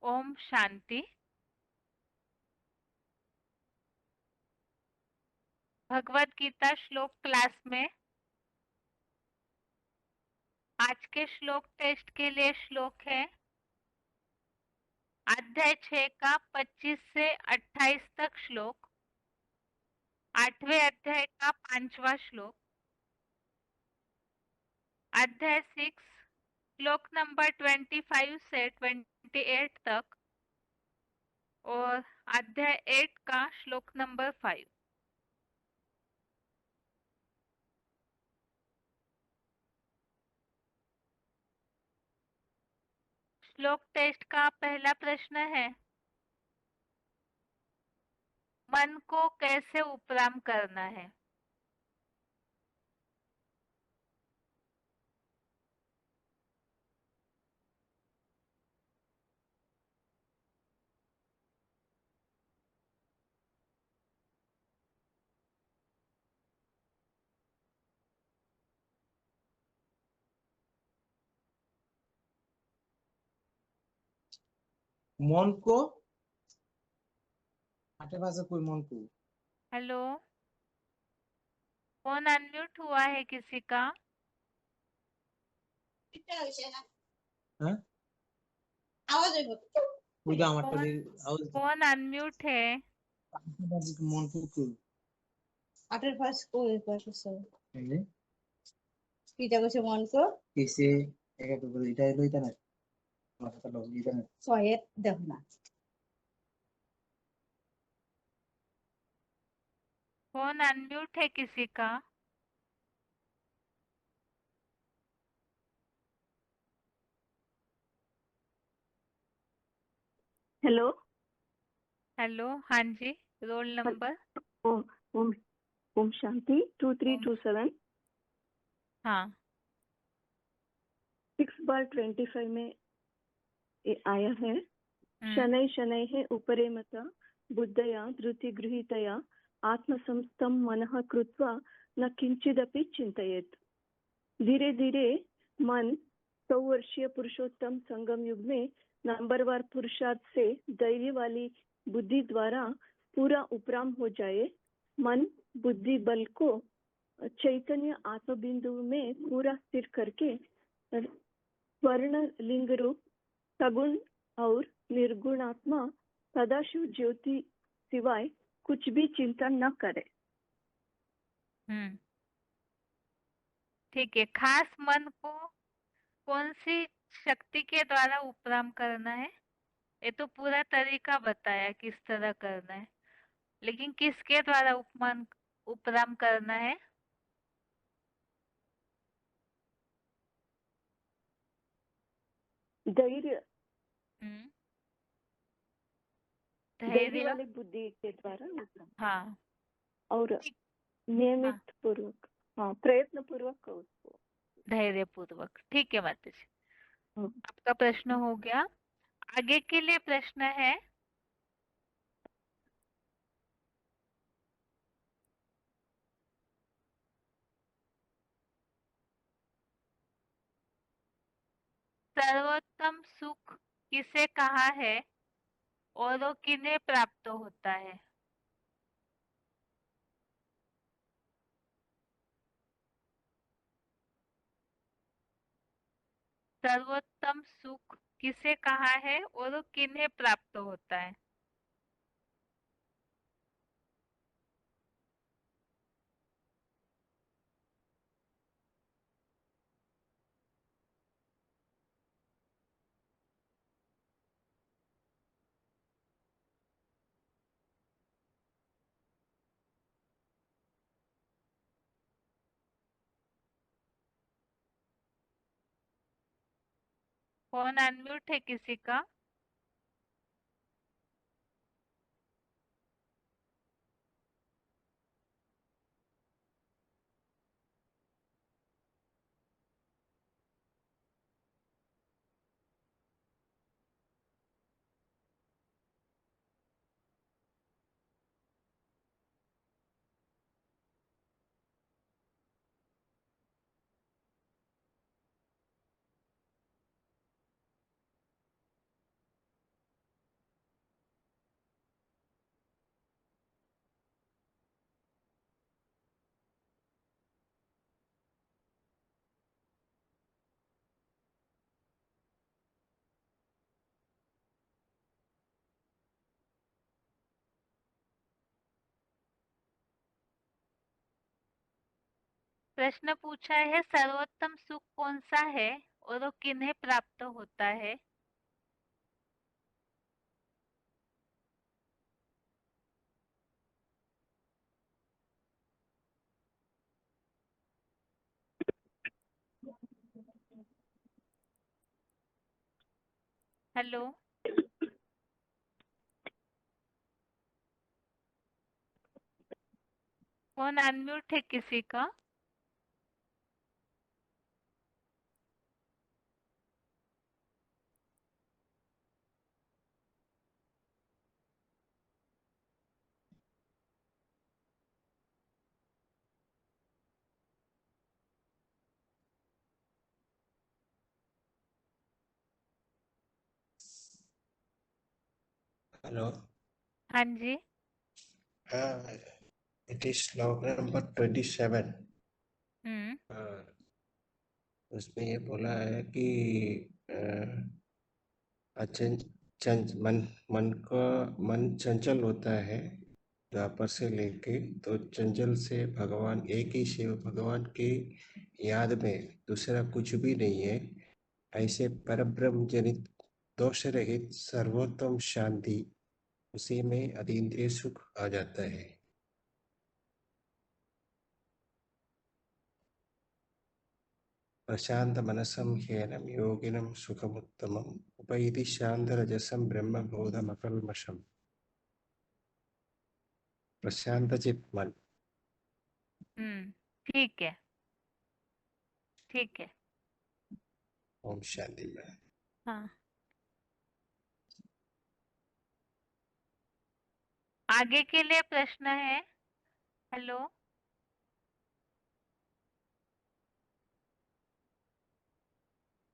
ओम शांति। भगवत गीता श्लोक क्लास में आज के श्लोक टेस्ट के लिए श्लोक है अध्याय 6 का 25 से 28 तक श्लोक, 8वें अध्याय का 5वां श्लोक, अध्याय 6 श्लोक नंबर 25 से 28 तक और अध्याय 8 का श्लोक नंबर 5। श्लोक टेस्ट का पहला प्रश्न है, मन को कैसे उपराम करना है। मन को आटे कोई मन को हेलो, फोन अनम्यूट हुआ है किसी का? हाँ? पूजा फोन आवाज फोन अनम्यूट है। मन को क्यों আটের ফার্স্ট কোই পারছো है কিটা কইছে মনকো किसे एक तो बोल इधर इधर ना माथा लोग इधर সয়েত দেখ না फोन अनम्यूट है किसी का? हेलो। हेलो, हाँ जी, रोल नंबर। ओम ओम ओम शांति 2327 हाँ, 6/25 में ये आया है। शनै शनैः उपरे मत बुद्धया धृतिगृहीतया आत्मसंस्थं मनः कृत्वा न किंचिदपि चिंतयेत्। धीरे धीरे मन 100 वर्षीय पुरुषोत्तम संगम युग में नंबरवार पुरुषार्थ से धैर्य वाली बुद्धि द्वारा पूरा उपराम हो जाए। मन बुद्धि बल को चैतन्य आत्म बिंदु में पूरा स्थिर करके स्वर्ण लिंग रूप सगुण और निर्गुणात्मा सदाशिव ज्योति सिवाय कुछ भी चिंता न करे। ठीक है। खास मन को कौन सी शक्ति के द्वारा उपराम करना है, ये तो पूरा तरीका बताया किस तरह करना है, लेकिन किसके द्वारा उपराम करना है? धैर्य हम्म, धैर्य धैर्य। वाली बुद्धि के द्वारा उपराम हाँ, और ठीक। हाँ, नियमित पूर्वक, हाँ, प्रयत्न पूर्वक उसको। धैर्य पूर्वक। ठीक है माता जी, हाँ। आपका प्रश्न हो गया। आगे के लिए प्रश्न है, सर्वोत्तम सुख किसे कहा है और वो किन्हें प्राप्त होता है? सर्वोत्तम सुख किसे कहा है और वो किन्हें प्राप्त होता है? फोन अनम्यूट है किसी का? प्रश्न पूछा है सर्वोत्तम सुख कौन सा है और वो किन्हें प्राप्त होता है। हेलो, फोन अनम्यूट है किसी का। हेलो। हाँ जी। हाँ, इट इज श्लोक नंबर 27। हम्म। उसमें ये बोला है कि अचंच मन मन का मन चंचल होता है द्वापर से लेके, तो चंचल से भगवान एक ही शिव भगवान की याद में दूसरा कुछ भी नहीं है। ऐसे परब्रह्म जनित दोष रहित सर्वोत्तम शांति, उसी में अतीन्द्रिय सुख आ जाता है। प्रशांत मनसम ह्येनं योगिनं सुखमुत्तमम् उपैति शांतरजसं ब्रह्मबोधमकल्मषम्। प्रशांत चित मन। ठीक है, ठीक है। ओम शांति में। हाँ, आगे के लिए प्रश्न है। हेलो,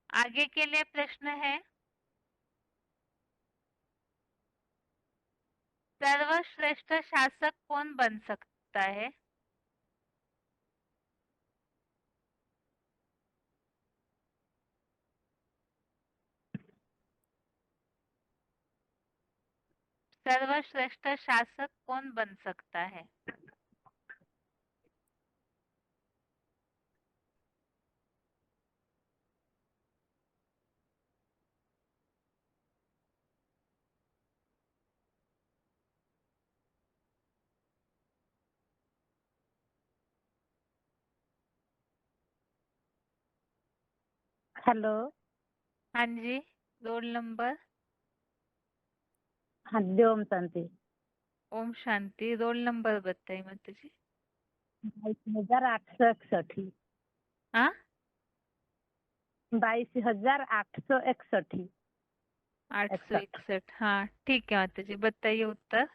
आगे के लिए प्रश्न है। सर्वश्रेष्ठ शासक कौन बन सकता है। सर्वश्रेष्ठ शासक कौन बन सकता है। हेलो। हाँ जी, रोल नंबर। हाँ जी, ओम शांति। ओम शांति। रोल नंबर बताइए माता जी। 22,861। हाँ, 22,861। 861। हाँ, ठीक है माता जी, बताइए उत्तर।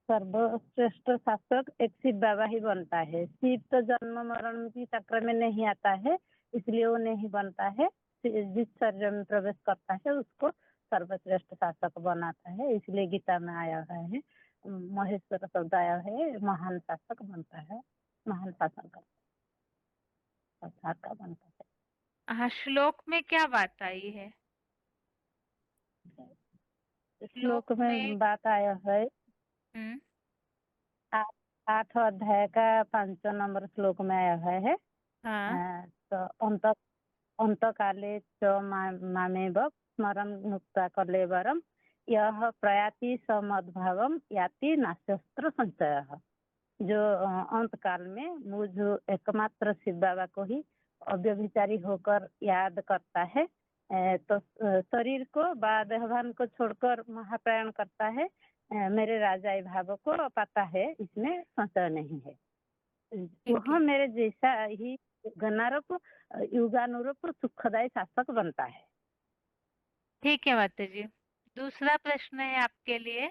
सर्वश्रेष्ठ शासक एक शिव बाबा ही बनता है। शिव तो जन्म मरण की चक्र में नहीं आता है, इसलिए वो नहीं बनता है। जिस शरीर में प्रवेश करता है उसको सर्वश्रेष्ठ शासक बनाता है। इसलिए गीता में आया है, महेश्वर शब्द आया है, महान शासक बनता है, महान शासन का संसार का बनता है। हाँ, श्लोक में क्या बात आई है। श्लोक में बात आया है, हम्म 8 अध्याय का 5 नंबर श्लोक में आया है। हाँ, तो अंत काले च मामेव स्मरं मुक्ता कलेवरम यह प्रयाति समद्भावम याति नास्यस्त्र संशयः। जो अंत काल में मुझ एकमात्र शिव बाबा को ही अव्यभिचारी होकर याद करता है, तो शरीर को देहभान को छोड़कर महाप्रयाण करता है, मेरे राजाई भाव को पाता है, इसमें संशय नहीं है। वह मेरे जैसा ही गणारूप युगानुरूप सुखदायी शासक बनता है। ठीक है माता जी। दूसरा प्रश्न है आपके लिए।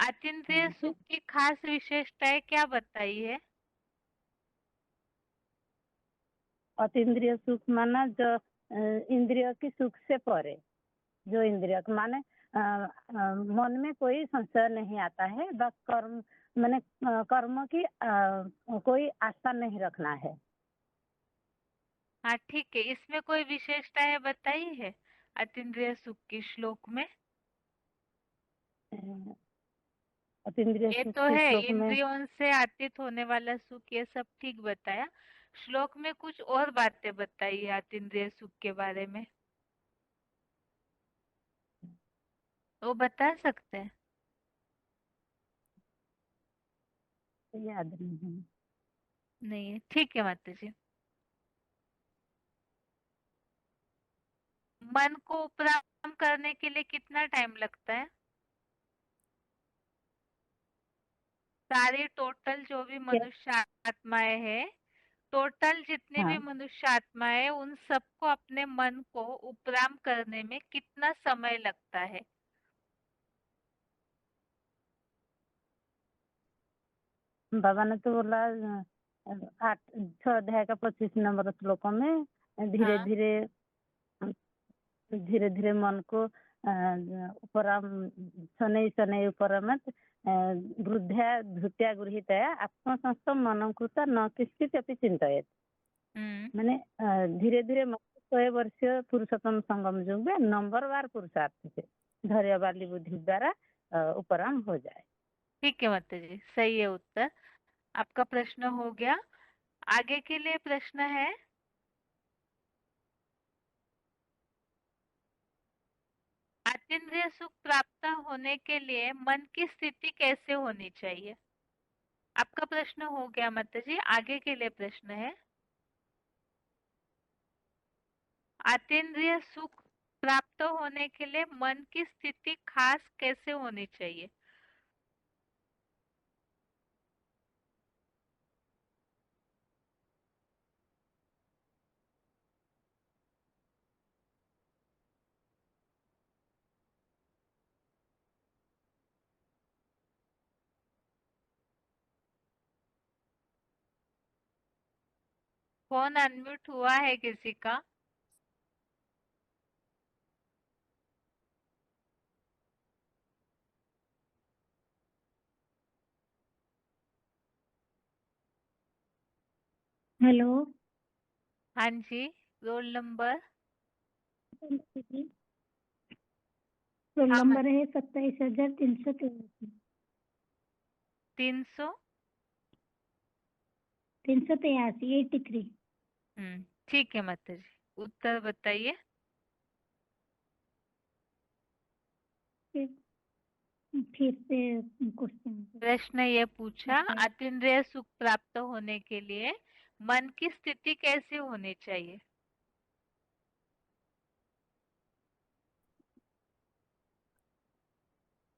अतीन्द्रिय सुख की खास विशेषताएं क्या बताई है। अतीन्द्रिय सुख माना जो इंद्रिय की सुख से परे, जो इंद्रिय माने मन में कोई संशय नहीं आता है, बस कर्म माने कर्म की कोई आशा नहीं रखना है। हाँ, ठीक है। इसमें कोई विशेषताएं बताई है अतीन्द्रिय सुख की श्लोक में। अतीन्द्रिय ये सुख तो के है, श्लोक में। इंद्रियों से आतीत होने वाला सुख, ये सब ठीक बताया। श्लोक में कुछ और बातें बताई अतीन्द्रिय सुख के बारे में, वो बता सकते हैं? याद नहीं है। नहीं है, ठीक है माता जी। मन को उपराम करने के लिए कितना टाइम लगता है? सारी टोटल जो भी क्या? मनुष्य आत्माएं हैं, टोटल जितनी भी हाँ, मनुष्य आत्माएं, उन सबको अपने मन को उपराम करने में कितना समय लगता है? बाबा ने तो बोला 6 अध्याय का 25 नंबर श्लोकों में धीरे हाँ। धीरे धीरे धीरे मन को उपराम शनै शनै उपरमत वृद्ध्या धृत्या गृहीतया आत्मसंस्थं मनं कृता न किंचित् अपि चिन्तयेत्। माने धीरे धीरे मन 100 वर्षीय पुरुषोत्तम संगम युग में नंबर वार पुरुषार्थ से धैर्य वाली बुद्धि द्वारा उपराम हो जाए। ठीक है माता जी, सही है उत्तर। आपका प्रश्न हो गया। आगे के लिए प्रश्न है, अतीन्द्रिय सुख प्राप्त होने के लिए मन की स्थिति कैसे होनी चाहिए? आपका प्रश्न हो गया माता जी। आगे के लिए प्रश्न है, अतीन्द्रिय सुख प्राप्त होने के लिए मन की स्थिति खास कैसे होनी चाहिए? फोन अनम्यूट हुआ है किसी का? हेलो। हाँ जी, रोल नंबर। रोल हाँ नंबर है 27,383। 300। 83। ठीक है माता जी, उत्तर बताइए। फिर से क्वेश्चन प्रश्न ये पूछा, बताइए। अतीन्द्रिय सुख प्राप्त होने के लिए मन की स्थिति कैसे होनी चाहिए?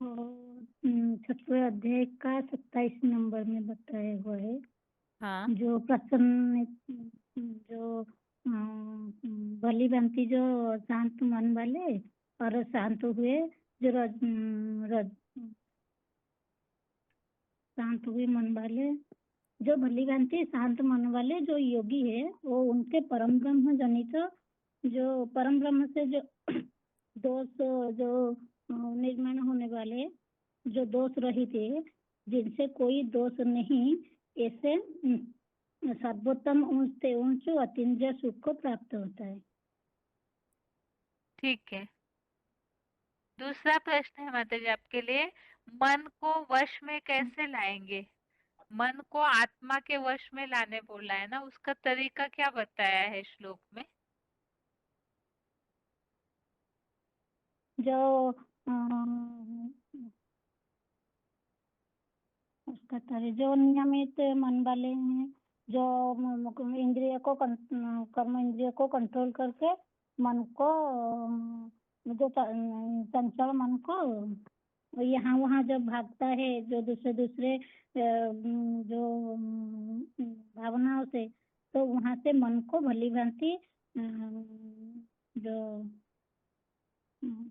6वें अध्याय का 27 नंबर में बताया हुआ है। हाँ। जो प्रसन्न, जो भली भांति जो शांत मन वाले और शांत हुए, जो शांत हुए मन वाले, जो भली भांति शांत मन वाले जो योगी है, वो उनके परम ब्रह्म जनित, जो परम ब्रह्म से जो दोष जो निर्माण होने वाले, जो दोष रहित है, जिनसे कोई दोष नहीं, ऐसे सर्वोत्तम ऊंच से ऊंच अतीन्द्रिय सुख को प्राप्त होता है। ठीक है। दूसरा प्रश्न है माता जी आपके लिए, मन को वश में कैसे लाएंगे? मन को आत्मा के वश में लाने बोला है ना, उसका तरीका क्या बताया है श्लोक में? जो उसका तरह जो नियमित मन वाले हैं, जो इंद्रिय को कर्म इंद्रिय को कंट्रोल करके मन को जो चंचल मन को यहाँ वहाँ जब भागता है, जो दूसरे दूसरे जो भावनाओं से, तो वहां से मन को भली भांति जो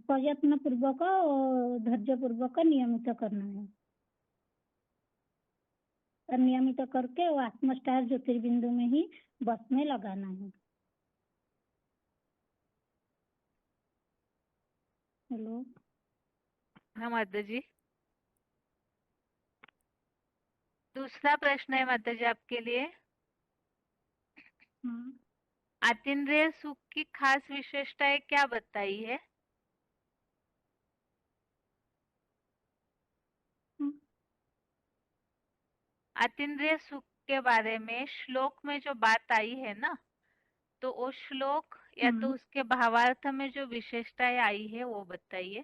प्रयत्न पूर्वक धैर्य पूर्वक नियमित करना है, और नियमित करके वो आत्मस्टार ज्योतिर्बिंदु में ही बस में लगाना है। हेलो। हाँ माता जी। दूसरा प्रश्न है माता जी आपके लिए, हाँ। अतीन्द्रिय सुख की खास विशेषताएं क्या बताई है? अतीन्द्रिय सुख के बारे में श्लोक में जो बात आई है ना, तो वो श्लोक या तो उसके भावार्थ में जो विशेषताएं आई है वो बताइए।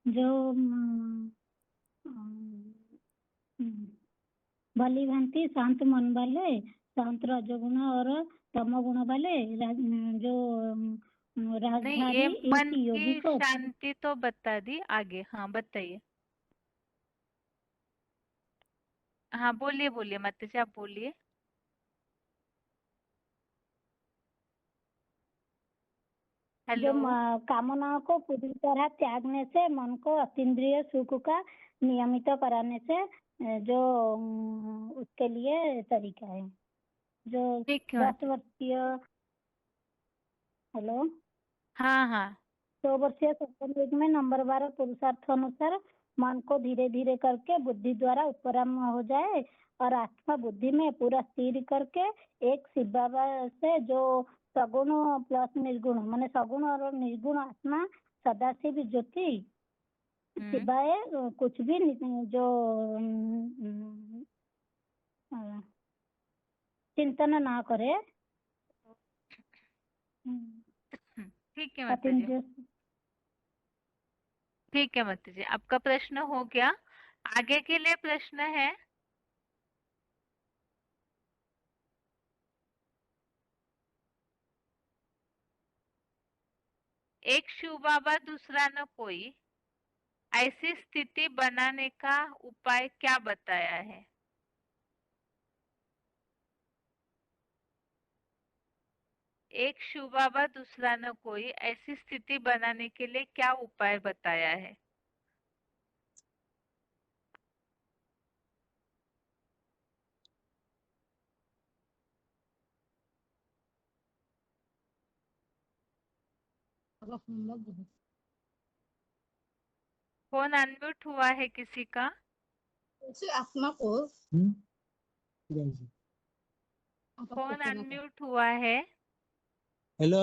जो भली भांति शांत मन वाले, शांत रजोगुण और तमोगुण वाले जो नहीं, राजधारी ये इस मन योगी की को शांति तो बता दी, आगे हाँ बताइए। हाँ बोलिए बोलिए माता जी, आप बोलिए। जो हेलो। कामनाओं को पूरी तरह त्यागने से मन को अतीन्द्रिय सुख का नियमित कराने से जो उसके लिए तरीका है। जो ठीक है 10 माता जी। वर्षीय हेलो हाँ हाँ 100 वर्षीय सत्संग युग में नंबर 12 पुरुषार्थ अनुसार मन को धीरे धीरे करके बुद्धि द्वारा उपराम हो जाए और आत्मा बुद्धि में पूरा स्थिर करके एक शिव बाबा से जो सगुण प्लस निर्गुण माने सगुण और निर्गुण आत्मा सदाशिव ज्योति सिवाय कुछ भी जो चिंतन ना करे ठीक है माता जी। अतीन्द्रिय ठीक है माता जी, आपका प्रश्न हो गया। आगे के लिए प्रश्न है, एक शिव बाबा दूसरा न कोई, ऐसी स्थिति बनाने का उपाय क्या बताया है? एक शिव बाबा दूसरा न कोई, ऐसी स्थिति बनाने के लिए क्या उपाय बताया है? फोन अनम्यूट हुआ है किसी का? आत्मा को फोन अनम्यूट हुआ है। हेलो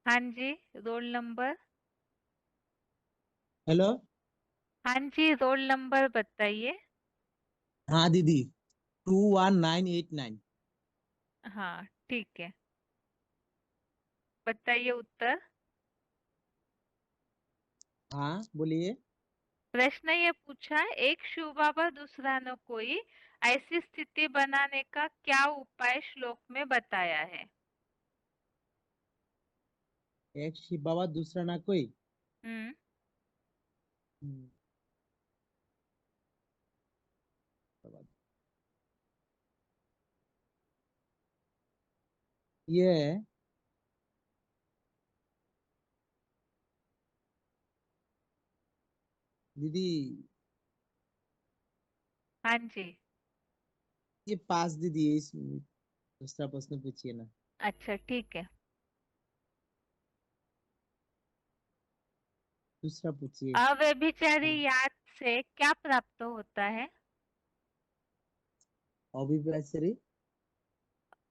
हाँ जी, रोल नंबर। हेलो। हाँ जी, रोल नंबर बताइए। हाँ दीदी 21989। हाँ ठीक है, बताइए उत्तर। हाँ बोलिए। प्रश्न ये पूछा, एक शिव बाबा दूसरा न कोई, ऐसी स्थिति बनाने का क्या उपाय श्लोक में बताया है? एक शिव बाबा दूसरा ना कोई। हम्म हम्म, ये दीदी हाँ जी। ये पास दीदी इस दूसरा प्रश्न पूछिए ना। अच्छा ठीक है। दूसरा पूछिए। अव्यभिचारी याद से क्या प्राप्त होता है? अभिप्राय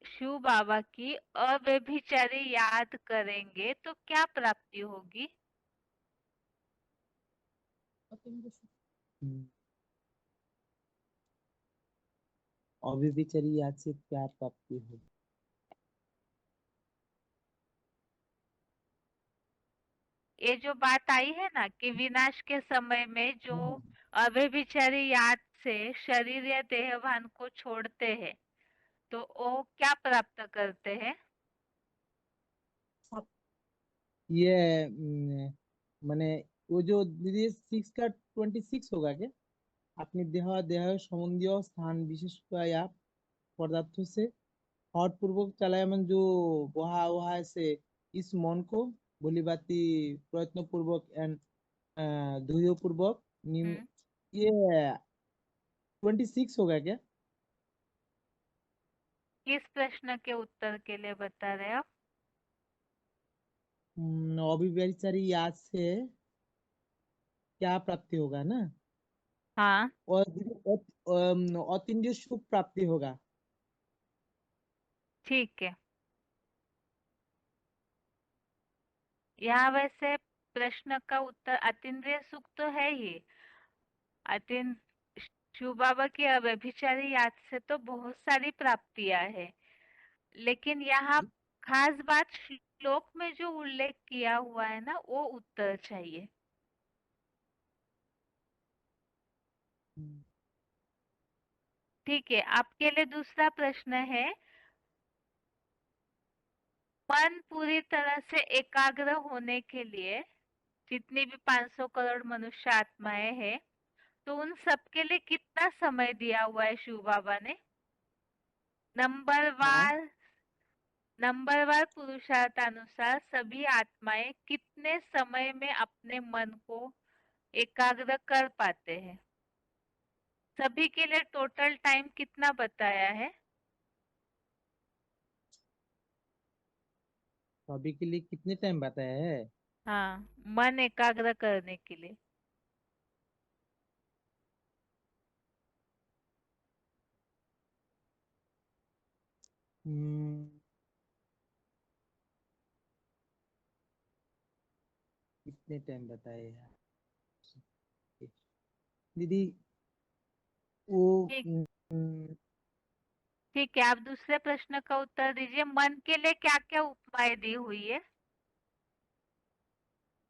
शिव बाबा की अव्यभिचारी याद करेंगे तो क्या प्राप्ति होगी? अभिविचारी याद से क्या प्राप्ति हो। ये जो बात आई है ना कि विनाश के समय में जो अव्यभिचारी याद से शरीर या देहभान को छोड़ते हैं, तो वो क्या प्राप्त करते हैं? ये माने वो जो दीदी 6 का 26 होगा क्या? अपनी देह देह संबंधी स्थान विशेष या पदार्थों से हठ पूर्वक चलायमान जो वहा वहा से इस मन को भली बाती प्रयत्न पूर्वक एंड धुयो पूर्वक हम्म ये 26 होगा क्या? किस प्रश्न के उत्तर के लिए बता रहे हो आप? अभिव्यचारी याद से क्या प्राप्ति होगा ना। हाँ और अतीन्द्रिय सुख प्राप्ति होगा। ठीक है। यहाँ वैसे प्रश्न का उत्तर अतीन्द्रिय सुख तो है ही। अतीन शिव बाबा की अव्यभिचारी याद से तो बहुत सारी प्राप्तियां है, लेकिन यहाँ खास बात श्लोक में जो उल्लेख किया हुआ है ना, वो उत्तर चाहिए। ठीक है, आपके लिए दूसरा प्रश्न है, मन पूरी तरह से एकाग्र होने के लिए जितनी भी 500 करोड़ मनुष्य आत्माएं हैं, तो उन सबके लिए कितना समय दिया हुआ है शिव बाबा ने? हाँ, नंबरवार पुरुषार्थानुसार सभी आत्माएं कितने समय में अपने मन को एकाग्र कर पाते हैं? सभी के लिए टोटल टाइम कितना बताया है? तो अभी के लिए कितने टाइम बताया है? हाँ, मन एकाग्र करने के लिए। हम्म, कितने टाइम बताए यार दीदी? वो ठीक हम्म, ठीक है, आप दूसरे प्रश्न का उत्तर दीजिए। मन के लिए क्या क्या उपमाएं दी हुई है?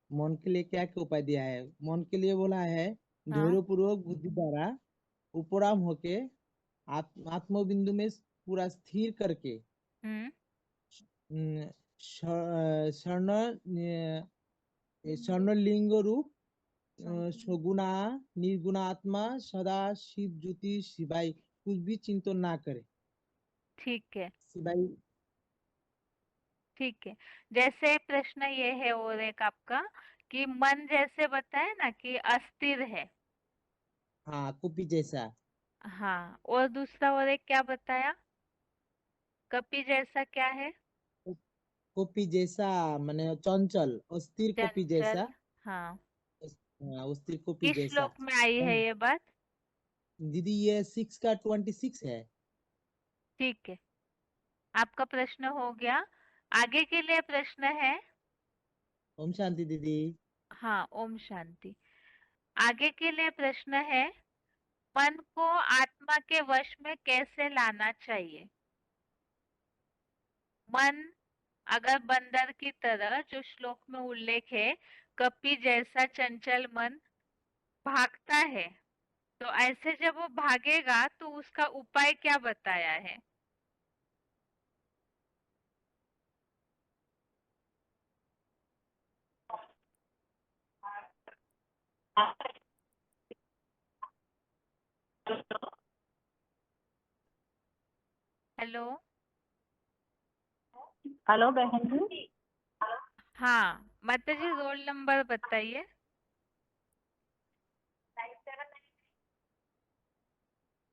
मन के लिए क्या क्या उपाय दिया है? मन के लिए बोला है हाँ। धैर्य पूर्वक बुद्धि द्वारा उपराम होके आत्म बिंदु में पूरा स्थिर करके हम्म। स्वर्ण स्वर्णलिंग रूप सगुणा निर्गुणा आत्मा सदा शिव ज्योति शिवाय कुछ भी चिंतन ना करे। ठीक है। शिवाय। ठीक है, जैसे प्रश्न ये है और एक आपका, कि मन जैसे बताया ना कि अस्थिर है। हाँ, कुपी जैसा। हाँ, और दूसरा और एक क्या बताया? कपि जैसा क्या है? कुपी जैसा माने चंचल अस्थिर कुपी चंचल। जैसा। हाँ। हाँ, अस्थिर कुपी किस जैसा। श्लोक में आई है ये बात? दीदी ये 6 का 26 है। ठीक है, आपका प्रश्न हो गया। आगे के लिए प्रश्न है। ओम शांति दीदी। हाँ, ओम शांति। आगे के लिए प्रश्न है, मन को आत्मा के वश में कैसे लाना चाहिए? मन अगर बंदर की तरह, जो श्लोक में उल्लेख है, कपि जैसा चंचल मन भागता है, तो ऐसे जब वो भागेगा तो उसका उपाय क्या बताया है? हेलो। हेलो बहन जी। हाँ, माता जी रोल नंबर बताइए।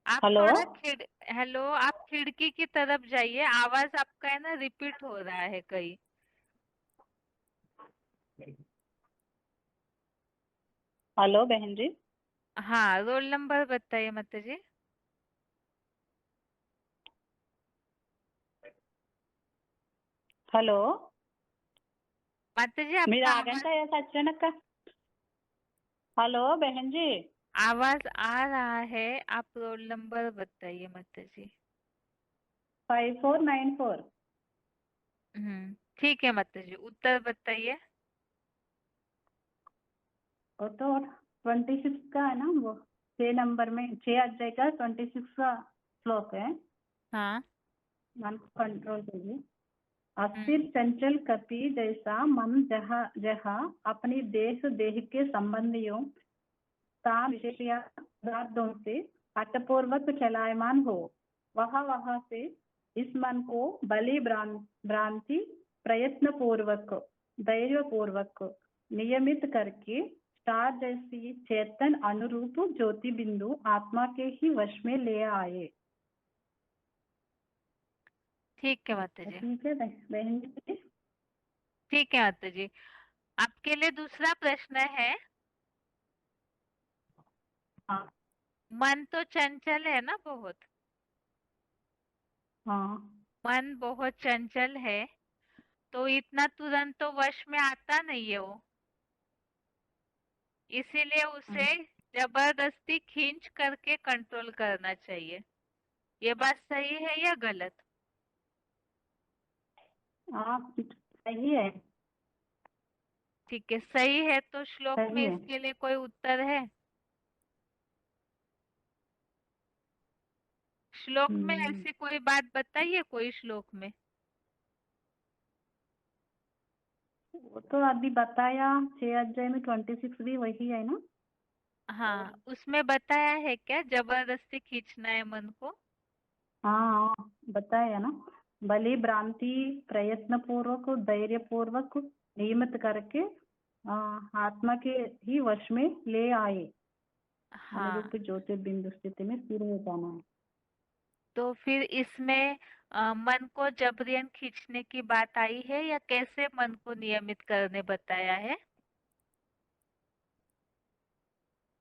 आप हेलो थोड़ा हेलो, आप खिड़की की तरफ जाइए, आवाज आपका है ना रिपीट हो रहा है कहीं। हेलो बहन जी। हाँ, रोल नंबर बताइए माता जी। हेलो माता जी मेरा आपका आगन आवाज का ऐसा अचानक का। हेलो बहन जी। आवाज आ रहा है, आप रोल नंबर बताइए माता जी। 5494। ठीक है माता जी, उत्तर बताइए। वो तो 26 का है ना, वो 6 नंबर में 6 अध्याय का 26 का श्लोक है। हाँ। मन को कंट्रोल करिए। हम्म। अस्थिर चंचल कपि जैसा मन जहाँ जहाँ अपनी देह के संबंधियों काम विशेषया पदार्थों से हठपूर्वक चलायमान हो, वहां से इस मन को बलि भ्रांति प्रयत्न पूर्वक धैर्य पूर्वक नियमित करके स्टार जैसी चेतन अनुरूप ज्योति बिंदु आत्मा के ही वश में ले आए। ठीक है माता जी। ठीक है बहन जी। ठीक है माता जी, आपके लिए दूसरा प्रश्न है। हाँ मन तो चंचल है ना बहुत? हाँ मन बहुत चंचल है, तो इतना तुरंत तो वश में आता नहीं है वो। इसीलिए उसे जबरदस्ती खींच करके कंट्रोल करना चाहिए। ये बात सही है या गलत? आप सही है। ठीक है, सही है। तो श्लोक में सही है। इसके लिए कोई उत्तर है? श्लोक में ऐसी कोई बात बताइए, कोई श्लोक में। वो तो अभी बताया 6 अध्याय में 26 भी वही है ना। हाँ, उसमें बताया है क्या जबरदस्ती खींचना है मन को? हाँ बताया ना। भले भ्रांति प्रयत्न पूर्वक धैर्य पूर्वक नियमित करके आत्मा के ही वश में ले आए। हाँ, अनुरूप ज्योतिर्बिंदु स्थिति में स्थिर हो जाना है। तो फिर इसमें मन को जबरियन खींचने की बात आई है या कैसे मन को नियमित करने बताया है?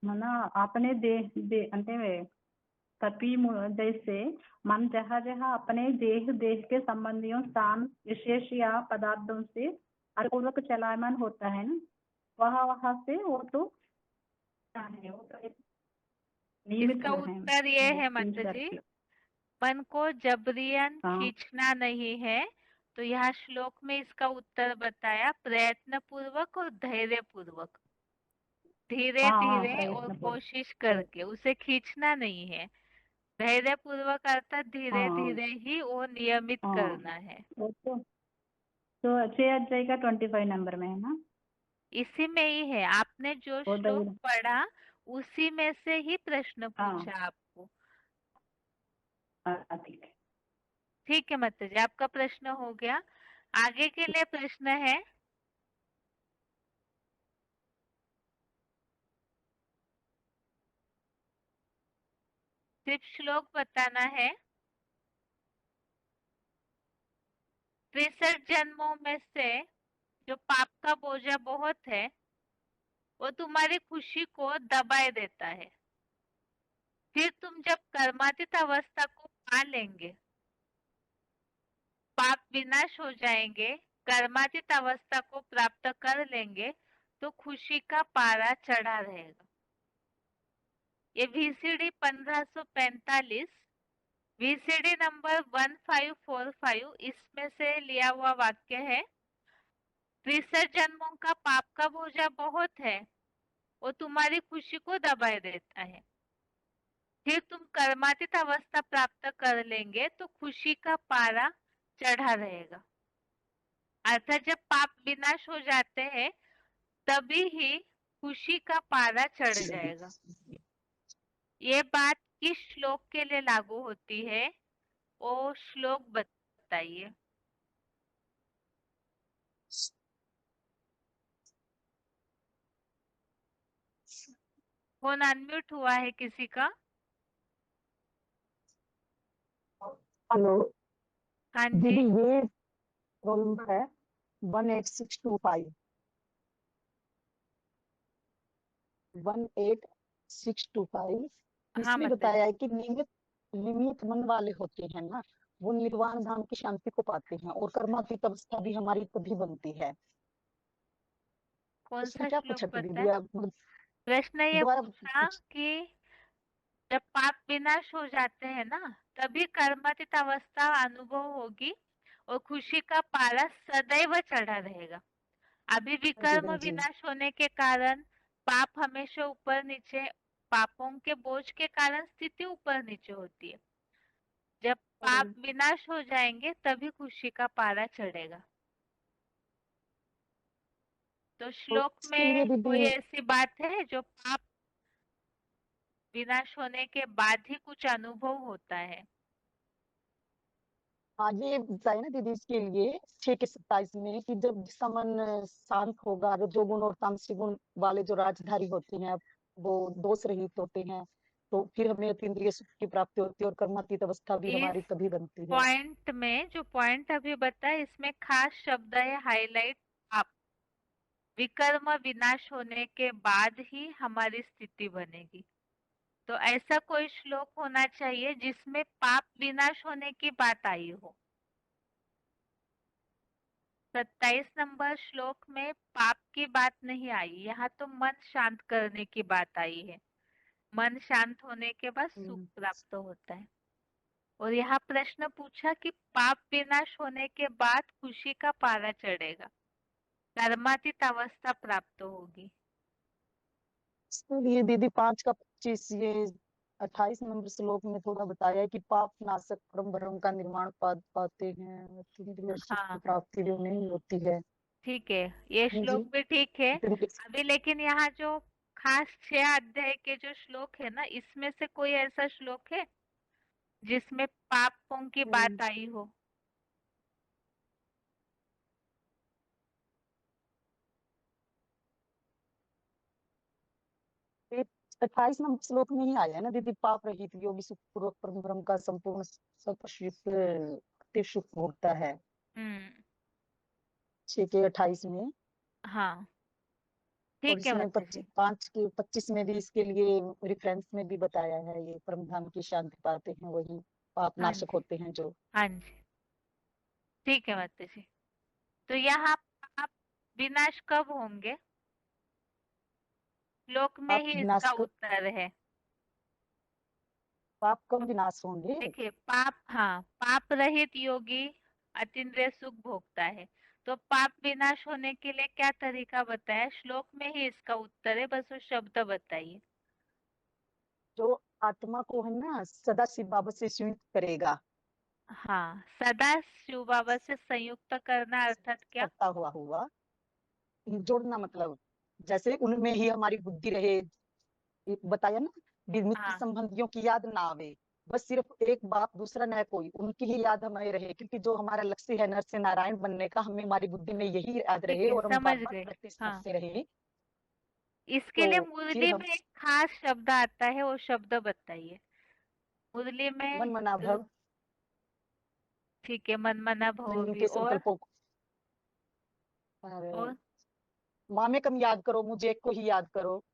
మన अपने అంటే तपी जैसे मन जहाँ जहाँ अपने देह के संबंधियों स्थान विशेष या पदार्थों से पूर्वक चलायमान होता है ना, वहाँ वहाँ से वो तो है, वो तो एक नियमित इसका है उत्तर ये वो है चेंज माता जी, करके। मन को जबरियन हाँ खींचना नहीं है। तो यहाँ श्लोक में इसका उत्तर बताया प्रयत्न पूर्वक और धैर्य पूर्वक, धीरे हाँ हाँ धीरे और प्रयत्न पूर्वक। कोशिश करके उसे खींचना नहीं है। धैर्य पूर्वक अर्थात धीरे हाँ धीरे ही वो नियमित हाँ करना है। वो तो 6 अध्याय का 25 नंबर में है ना। इसी में ही है, आपने जो वो श्लोक धैर्य। पढ़ा उसी में से ही प्रश्न हाँ पूछा आपको। ठीक है। ठीक है माता जी, आपका प्रश्न हो गया। आगे के लिए प्रश्न है, सिर्फ श्लोक बताना है। 63 जन्मों में से जो पाप का बोझा बहुत है वो तुम्हारी खुशी को दबाए देता है। फिर तुम जब कर्मातीत अवस्था को पा लेंगे, पाप विनाश हो जाएंगे, कर्मातीत अवस्था को प्राप्त कर लेंगे, तो खुशी का पारा चढ़ा रहेगा। ये VCD 1545, VCD नंबर 1545, इसमें से लिया हुआ वाक्य है। 63 जन्मों का पाप का बोझा बहुत है, वो तुम्हारी खुशी को दबाए देता है। फिर तुम कर्मातीत अवस्था प्राप्त कर लेंगे तो खुशी का पारा चढ़ा रहेगा। अर्थात जब पाप विनाश हो जाते हैं तभी ही खुशी का पारा चढ़ जाएगा। ये बात किस श्लोक के लिए लागू होती है, वो श्लोक बताइए। फोन अनम्यूट हुआ है किसी का? हेलो हाँ दीदी, जी, ये रोल नंबर है 18625। 18625 हाँ इसमें माता जी। बताया है कि नियमित नियमित मन वाले होते हैं ना, वो निर्वाण धाम की शांति को पाते हैं और कर्मातीत अवस्था भी हमारी तभी बनती है। कौन इसमें सा क्या श्लोक पूछा था पता दीदी है? आप? प्रश्न ये दोबारा पूछा पूछ। कि जब पाप विनाश हो जाते हैं ना तभी कर्मातीत अवस्था अनुभव होगी और खुशी का पारा सदैव चढ़ा रहेगा। अभी जी विकर्म बहन जी। विनाश होने के कारण पाप हमेशा ऊपर नीचे, पापों के बोझ के कारण स्थिति ऊपर नीचे होती है। जब पाप विनाश हो जाएंगे तभी खुशी का पारा चढ़ेगा। तो तो श्लोक इसके लिए में कोई दीदी ऐसी बात है जो पाप विनाश होने के बाद ही कुछ अनुभव होता है? आगे बताए ना दीदी, इसके लिए 6 के 27 में कि जब जिसका मन शांत होगा, जो गुण और तामसिक गुण वाले जो राजधारी होते हैं वो दोष रहित होते हैं, तो फिर हमें अतीन्द्रिय सुख की प्राप्ति होती है और कर्मातीत अवस्था भी इस हमारी तभी बनती है। पॉइंट में जो पॉइंट अभी बताया इसमें खास शब्द है हाईलाइट, पाप विकर्म विनाश होने के बाद ही हमारी स्थिति बनेगी। तो ऐसा कोई श्लोक होना चाहिए जिसमें पाप विनाश होने की बात आई हो। 27 नंबर श्लोक में पाप की बात नहीं आई, यहाँ तो मन शांत करने की बात आई है। मन शांत होने के बाद सुख प्राप्त होता है। और यहाँ प्रश्न पूछा कि पाप विनाश होने के बाद खुशी का पारा चढ़ेगा, कर्मातीत अवस्था प्राप्त होगी। इसलिए दीदी 5 का 25 ये 28 नंबर श्लोक में थोड़ा बताया है कि पाप नाशक परम ब्रह्म का निर्माण पाते हैं, अतीन्द्रिय सुख की हाँ प्राप्ति जो नहीं होती है। ठीक है, ये हाँ श्लोक जी। भी ठीक है। अतीन्द्रिय अभी लेकिन यहाँ जो खास 6 अध्याय के जो श्लोक है ना, इसमें से कोई ऐसा श्लोक है जिसमें पापों की बात आई हो? ये 28 नंबर श्लोक में ही आया है ना दीदी, पाप रहित योगी सुख पूर्वक परम ब्रह्म का संपूर्ण सुख भोगता है। हम्म 6 के 28 में। हाँ और ठीक है इसमें माता जी। 5 के 25 में भी इसके लिए रेफरेंस में भी बताया है, ये परम धाम की शांति पाते हैं वही पाप हाँ नाशक जी होते हैं जो। हाँ जी ठीक है माता जी। तो यहाँ पाप विनाश कब होंगे? श्लोक में पाप ही विनाश इसका उत्तर है। पाप तो कब विनाश होंगे? देखिए, पाप, हाँ, पाप रहित योगी अतीन्द्रिय सुख भोगता है। तो पाप विनाश होने के लिए क्या तरीका बताया? श्लोक में ही इसका उत्तर है, बस वो शब्द बताइए। जो आत्मा को है ना सदा शिव बाबा से संयुक्त करेगा, हाँ, सदा शिव बाबा से संयुक्त करना अर्थात क्या? करता हुआ जोड़ना, मतलब जैसे उनमें ही हमारी बुद्धि रहे। एक बताया ना, मित्र हाँ संबंधियों की याद ना आवे, बस सिर्फ एक बाप, दूसरा न कोई, उनकी ही याद हमें रहे, क्योंकि जो हमारा लक्ष्य है नर से नारायण बनने का, हमें हमारी बुद्धि में यही याद ठीक रहे है, और हम समझ बार बार गए। प्रैक्टिस हाँ, करते रहे। इसके तो लिए फिर मुरली हम में एक खास शब्द आता है, वो शब्द बताइए मुरली में। मन मना भव ठीक है, मन मना भव भी। उनके और संकल्पों को और और माँ में कम याद करो, मुझे एक को ही याद करो।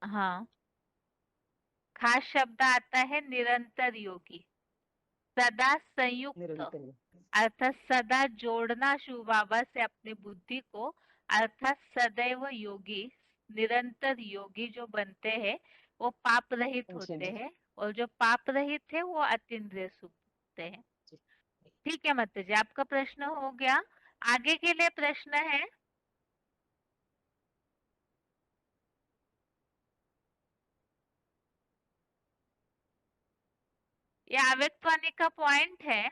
हाँ, खास शब्द आता है निरंतर योगी, सदा संयुक्त, निरंतर अर्थात सदा जोड़ना शिव बाबा से अपनी बुद्धि को, अर्थात सदैव योगी, निरंतर योगी जो बनते हैं वो पाप रहित जी होते जी हैं, और जो पाप रहित है वो अतीन्द्रिय सुख होते हैं। जी। ठीक है माता जी, आपका प्रश्न हो गया। आगे के लिए प्रश्न है, ये अव्यक्तवाणी का पॉइंट है।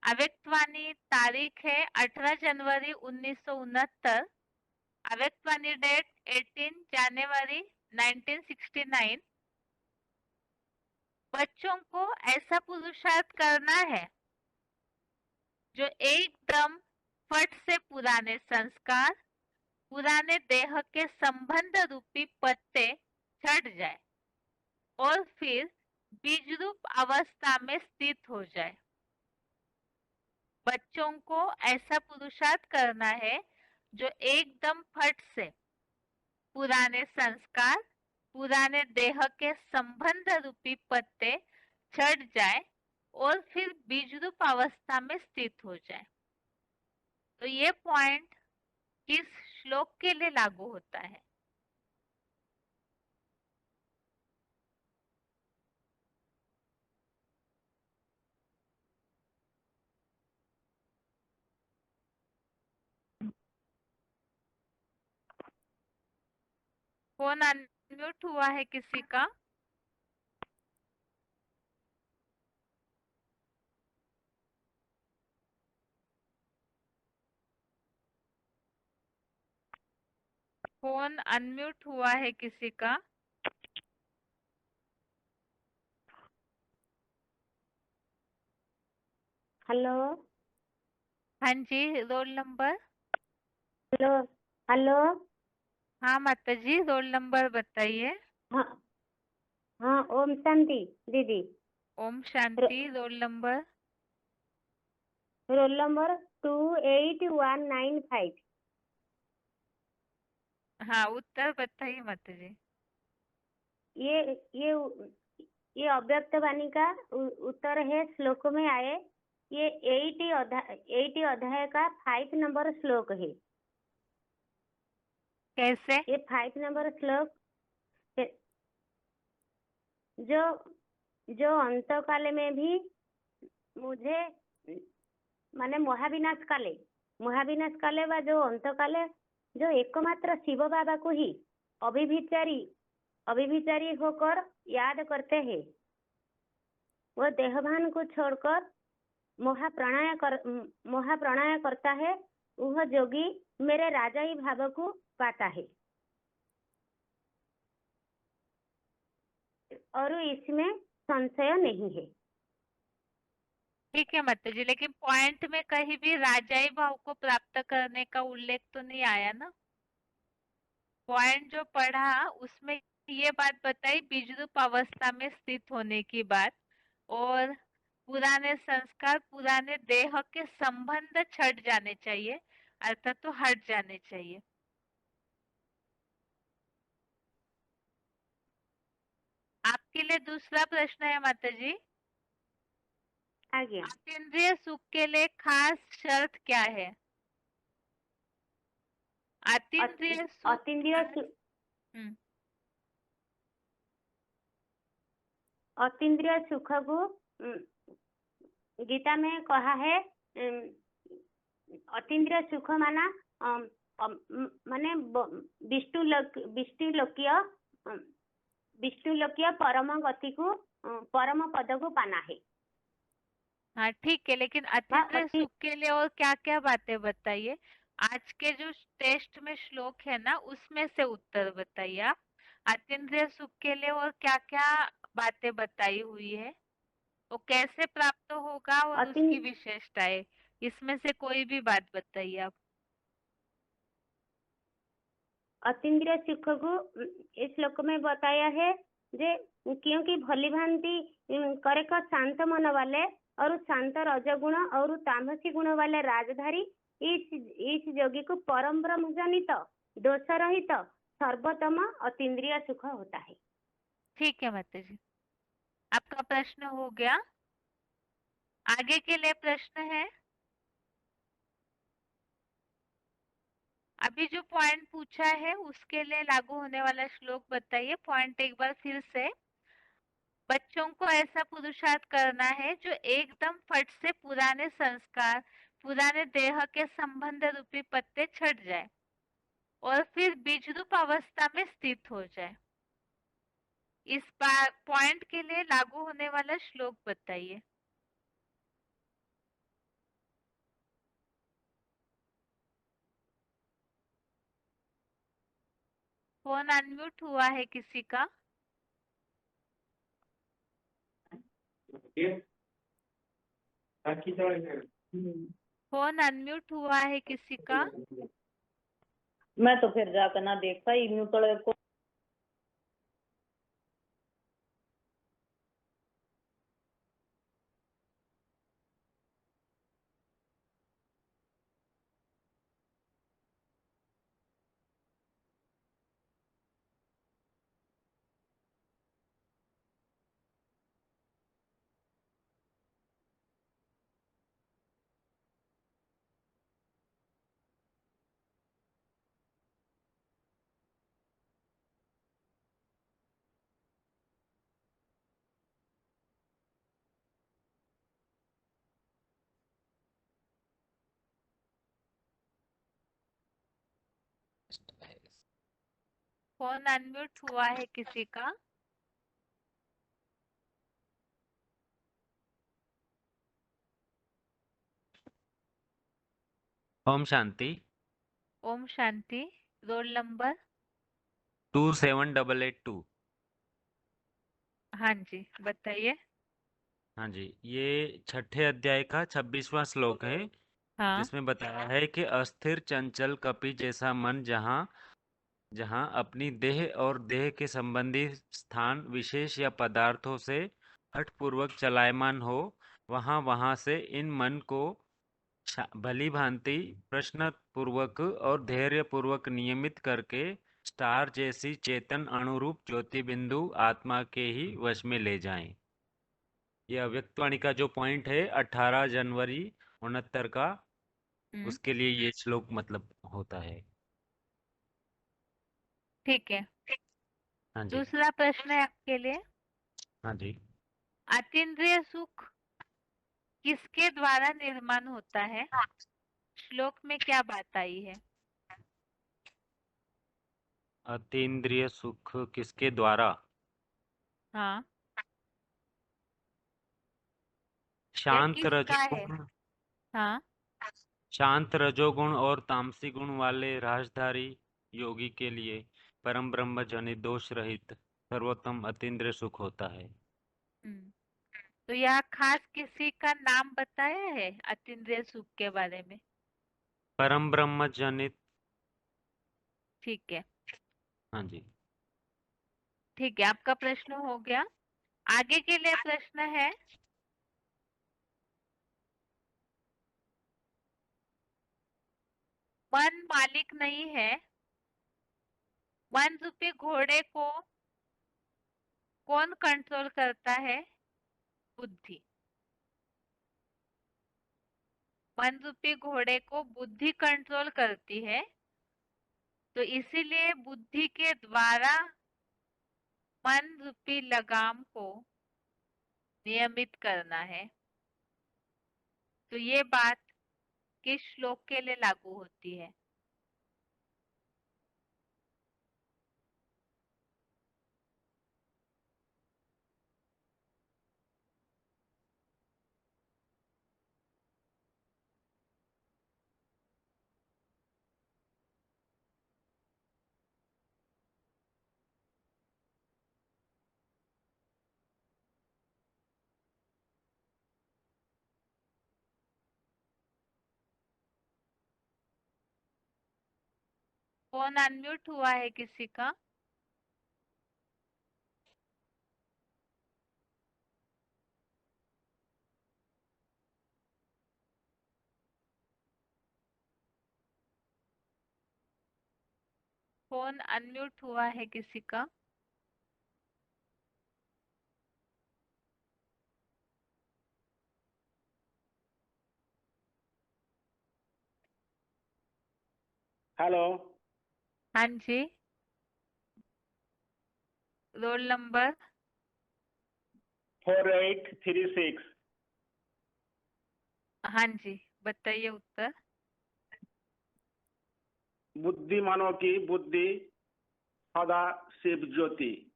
अव्यक्तवाणी तारीख है 18 जनवरी 1969। अव्यक्तवाणी डेट 18 जनवरी 1969। बच्चों को ऐसा पुरुषार्थ करना है जो एकदम फट से पुराने संस्कार, पुराने देह के संबंध रूपी पत्ते छट जाए और फिर बीज रूप अवस्था में स्थित हो जाए। बच्चों को ऐसा पुरुषार्थ करना है जो एकदम फट से पुराने संस्कार, पुराने देह के संबंध रूपी पत्ते छट जाए और फिर बीज रूप अवस्था में स्थित हो जाए। तो ये पॉइंट किस श्लोक के लिए लागू होता है? फोन अनम्यूट हुआ है किसी का? फोन अनम्यूट हुआ है किसी का? हेलो हाँ जी, रोल नंबर। Hello hello. हाँ माता जी, रोल नंबर बताइए। हाँ हाँ, ओम शांति दीदी। ओम शांति। Roll number? Roll number 28195। हाँ, उत्तर बताइए माता जी। ये ये ये अव्यक्त वाणी का उत्तर है, श्लोक में आए ये 80 अध्याय का 5 नंबर श्लोक है। कैसे? ये 5 नंबर श्लोक जो अंतकाल में भी मुझे माने महाविनाश काले व जो अंतकाले जो एकमात्र शिव बाबा को ही अभिभिचारी होकर याद करते हैं, वो देहभान को छोड़कर महाप्राणाय करता है, वह जोगी मेरे राजाई भाव को पाता है। और इसमें संशय नहीं है। ठीक है माता जी, लेकिन पॉइंट में कहीं भी राजाई भाव को प्राप्त करने का उल्लेख तो नहीं आया ना। पॉइंट जो पढ़ा उसमें ये बात बताई बीजरूप अवस्था में स्थित होने की बात, और पुराने संस्कार पुराने देह के संबंध छट जाने चाहिए, अर्थात तो हट जाने चाहिए। आपके लिए दूसरा प्रश्न है माता जी, आगे अतीन्द्रिय सुख के लिए खास शर्त क्या है? अतीन्द्रिय सुख अतीन्द्रिय सुख को गीता में कहा है, अतीन्द्रिय सुख माना माने विष्णुलोकीय परम गति को परम पद को पाना है। हाँ ठीक है, लेकिन अतीन्द्रिय सुख के लिए और क्या क्या बातें बताइए। आज के जो टेस्ट में श्लोक है ना उसमें से उत्तर बताइए आप। अतीन्द्रिय सुख के लिए और क्या क्या बातें बताई हुई है, वो कैसे प्राप्त होगा और उसकी विशेषताएं, इसमें से कोई भी बात बताइए आप। अतीन्द्रिय सुख को इस श्लोक में बताया है जे क्योंकि भली भांति करे का शांत मन वाले और शांत रजगुण और तामसी गुण वाले राजधारी इस योगी को परम ब्रह्म जनित दोष रहित सर्वोत्तम अतीन्द्रिय सुख होता है। ठीक है माता जी, आपका प्रश्न हो गया। आगे के लिए प्रश्न है, अभी जो पॉइंट पूछा है उसके लिए लागू होने वाला श्लोक बताइए। पॉइंट एक बार फिर से, बच्चों को ऐसा पुरुषार्थ करना है जो एकदम फट से पुराने संस्कार पुराने देह के संबंध रूपी पत्ते छट जाए और फिर बीजरूप अवस्था में स्थित हो जाए। इस पॉइंट के लिए लागू होने वाला श्लोक बताइए। फोन अनम्यूट हुआ है किसी का? फोन अनम्यूट हुआ है किसी का? मैं तो फिर जाकर ना देख पाई म्यूट को। फोन अनम्यूट हुआ है किसी का? ओम शांति। ओम शांति। Roll number 27882। हाँ जी बताइए। हाँ जी, ये छठे अध्याय का 26वां श्लोक है, हाँ जिसमें बताया है कि अस्थिर चंचल कपि जैसा मन जहाँ जहाँ अपनी देह और देह के संबंधी स्थान विशेष या पदार्थों से हठपूर्वक चलायमान हो, वहाँ से इन मन को भली भांति प्रश्न पूर्वक और धैर्य पूर्वक नियमित करके स्टार जैसी चेतन अनुरूप ज्योति बिंदु आत्मा के ही वश में ले जाएं। ये अव्यक्तवाणी का जो पॉइंट है 18 जनवरी 69 का, उसके लिए ये श्लोक मतलब होता है। ठीक है। हाँ जी। दूसरा प्रश्न है आपके लिए। हाँ जी। अतीन्द्रिय सुख किसके द्वारा निर्माण होता है? श्लोक में क्या बात आई है? अतीन्द्रिय सुख किसके द्वारा? हाँ, या शांत किसका है? रजोगुण, हाँ, शांत रजोगुण और तामसी गुण वाले राजधारी योगी के लिए परम ब्रह्म जनित दोष रहित सर्वोत्तम अतीन्द्रिय सुख होता है। तो यहाँ खास किसी का नाम बताया है अतीन्द्रिय सुख के बारे में? परम ब्रह्म जनित। ठीक है, हाँ जी। ठीक है, आपका प्रश्न हो गया। आगे के लिए प्रश्न है, मन मालिक नहीं है, मन रूपी घोड़े को कौन कंट्रोल करता है? बुद्धि। मन रूपी घोड़े को बुद्धि कंट्रोल करती है, तो इसीलिए बुद्धि के द्वारा मन रूपी लगाम को नियमित करना है। तो ये बात किस श्लोक के लिए लागू होती है? फोन अनम्यूट हुआ है किसी का? फोन अनम्यूट हुआ है किसी का? हेलो। हाँ जी, रोल नंबर? 4836। हाँ जी, बताइए उत्तर। बुद्धिमानों की बुद्धि सदा शिव ज्योति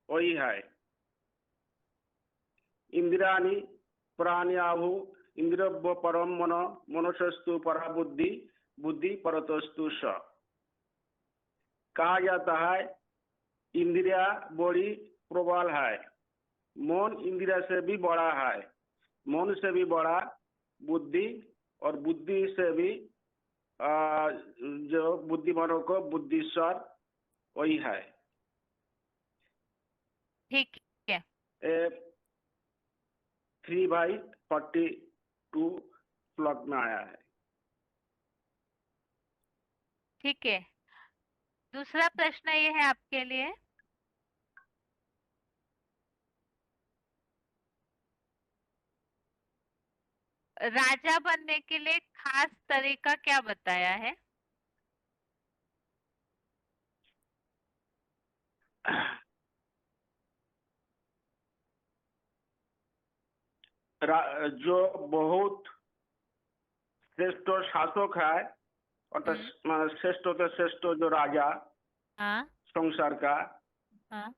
वही है। इंद्रियाणि प्राण्याहु इंद्रियो परम मनो मनुष्यस्तु परा बुद्धि बुद्धि परतस्तु स। कहा जाता है इंद्रिया बड़ी प्रबल है, मन इंद्रिया से भी बड़ा है, मन से भी बड़ा बुद्धि, और बुद्धि से भी जो बुद्धिमानों को बुद्धिश्वर वही है। ठीक है। 3/42 श्लोक में आया है। ठीक है, दूसरा प्रश्न ये है आपके लिए, राजा बनने के लिए खास तरीका क्या बताया है? जो बहुत श्रेष्ठ शासक है, और श्रेष्ठ तो श्रेष्ठ जो राजा हाँ, संसार का, हाँ,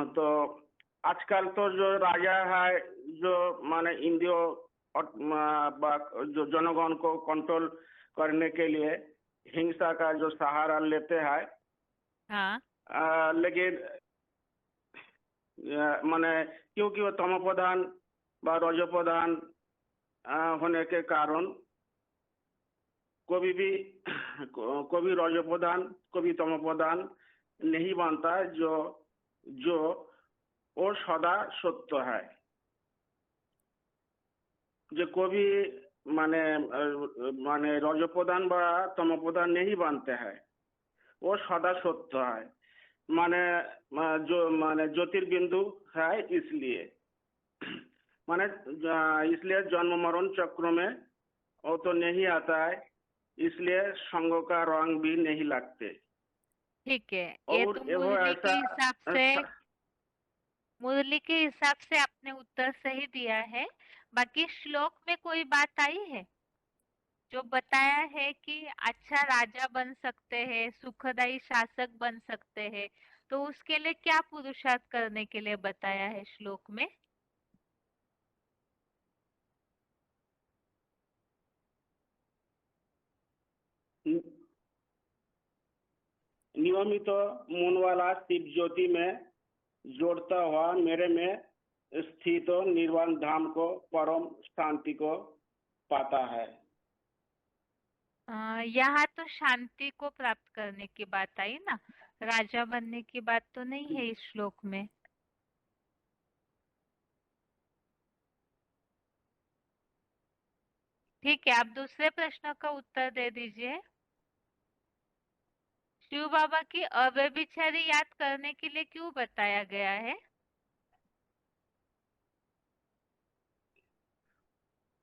तो आजकल तो जो राजा है जो माने इंद्रियों और जो जनगण को कंट्रोल करने के लिए हिंसा का जो सहारा लेते हैं। हाँ, लेकिन माने क्योंकि वो तमो प्रधान व रजो प्रधान होने के कारण कभी भी कभी रजो प्रधान कभी तमो प्रधान नहीं बनता, जो जो वो सदा सत्य है। जो कभी माने माने रजो प्रधान व तमो प्रधान नहीं बनते हैं, वो सदा सत्य है। माने जो माने ज्योतिर्बिंदु है, इसलिए माने इसलिए जन्म मरण चक्र में वो तो नहीं आता है, इसलिए संग का रंग भी नहीं लगते। ठीक है, ये और तो वो मुरली के ऐसा हिसाब से आपने उत्तर सही दिया है। बाकी श्लोक में कोई बात आई है जो बताया है कि अच्छा राजा बन सकते हैं, सुखदायी शासक बन सकते हैं, तो उसके लिए क्या पुरुषार्थ करने के लिए बताया है श्लोक में? नियमित मन वाला शिव ज्योति में जोड़ता हुआ मेरे में स्थित निर्वाण धाम को, परम शांति को पाता है। यहाँ तो शांति को प्राप्त करने की बात आई ना, राजा बनने की बात तो नहीं है इस श्लोक में। ठीक है, आप दूसरे प्रश्न का उत्तर दे दीजिए। शिव बाबा की अव्यभिचारी याद करने के लिए क्यों बताया गया है?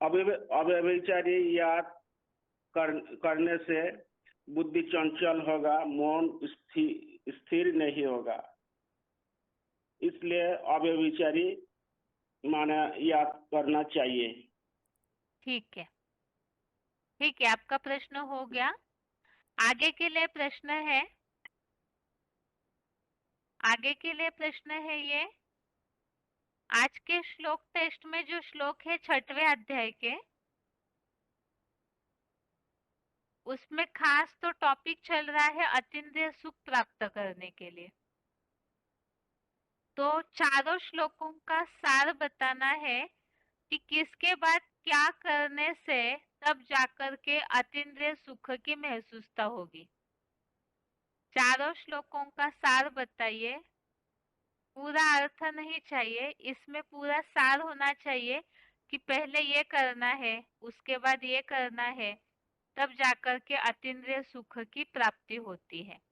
अव्यभिचारी याद करने से बुद्धि चंचल होगा, मन स्थिर नहीं होगा, इसलिए अव्यभिचारी माने याद करना चाहिए। ठीक है, ठीक है, आपका प्रश्न हो गया। आगे के लिए प्रश्न है, ये आज के श्लोक टेस्ट में जो श्लोक है 6वें अध्याय के, उसमें खास तो टॉपिक चल रहा है अतीन्द्रिय सुख प्राप्त करने के लिए। तो चारों श्लोकों का सार बताना है कि किसके बाद क्या करने से तब जाकर के अतीन्द्रिय सुख की महसूसता होगी। चारों श्लोकों का सार बताइए। पूरा अर्थ नहीं चाहिए, इसमें पूरा सार होना चाहिए कि पहले ये करना है, उसके बाद ये करना है, तब जाकर के अतीन्द्रिय सुख की प्राप्ति होती है।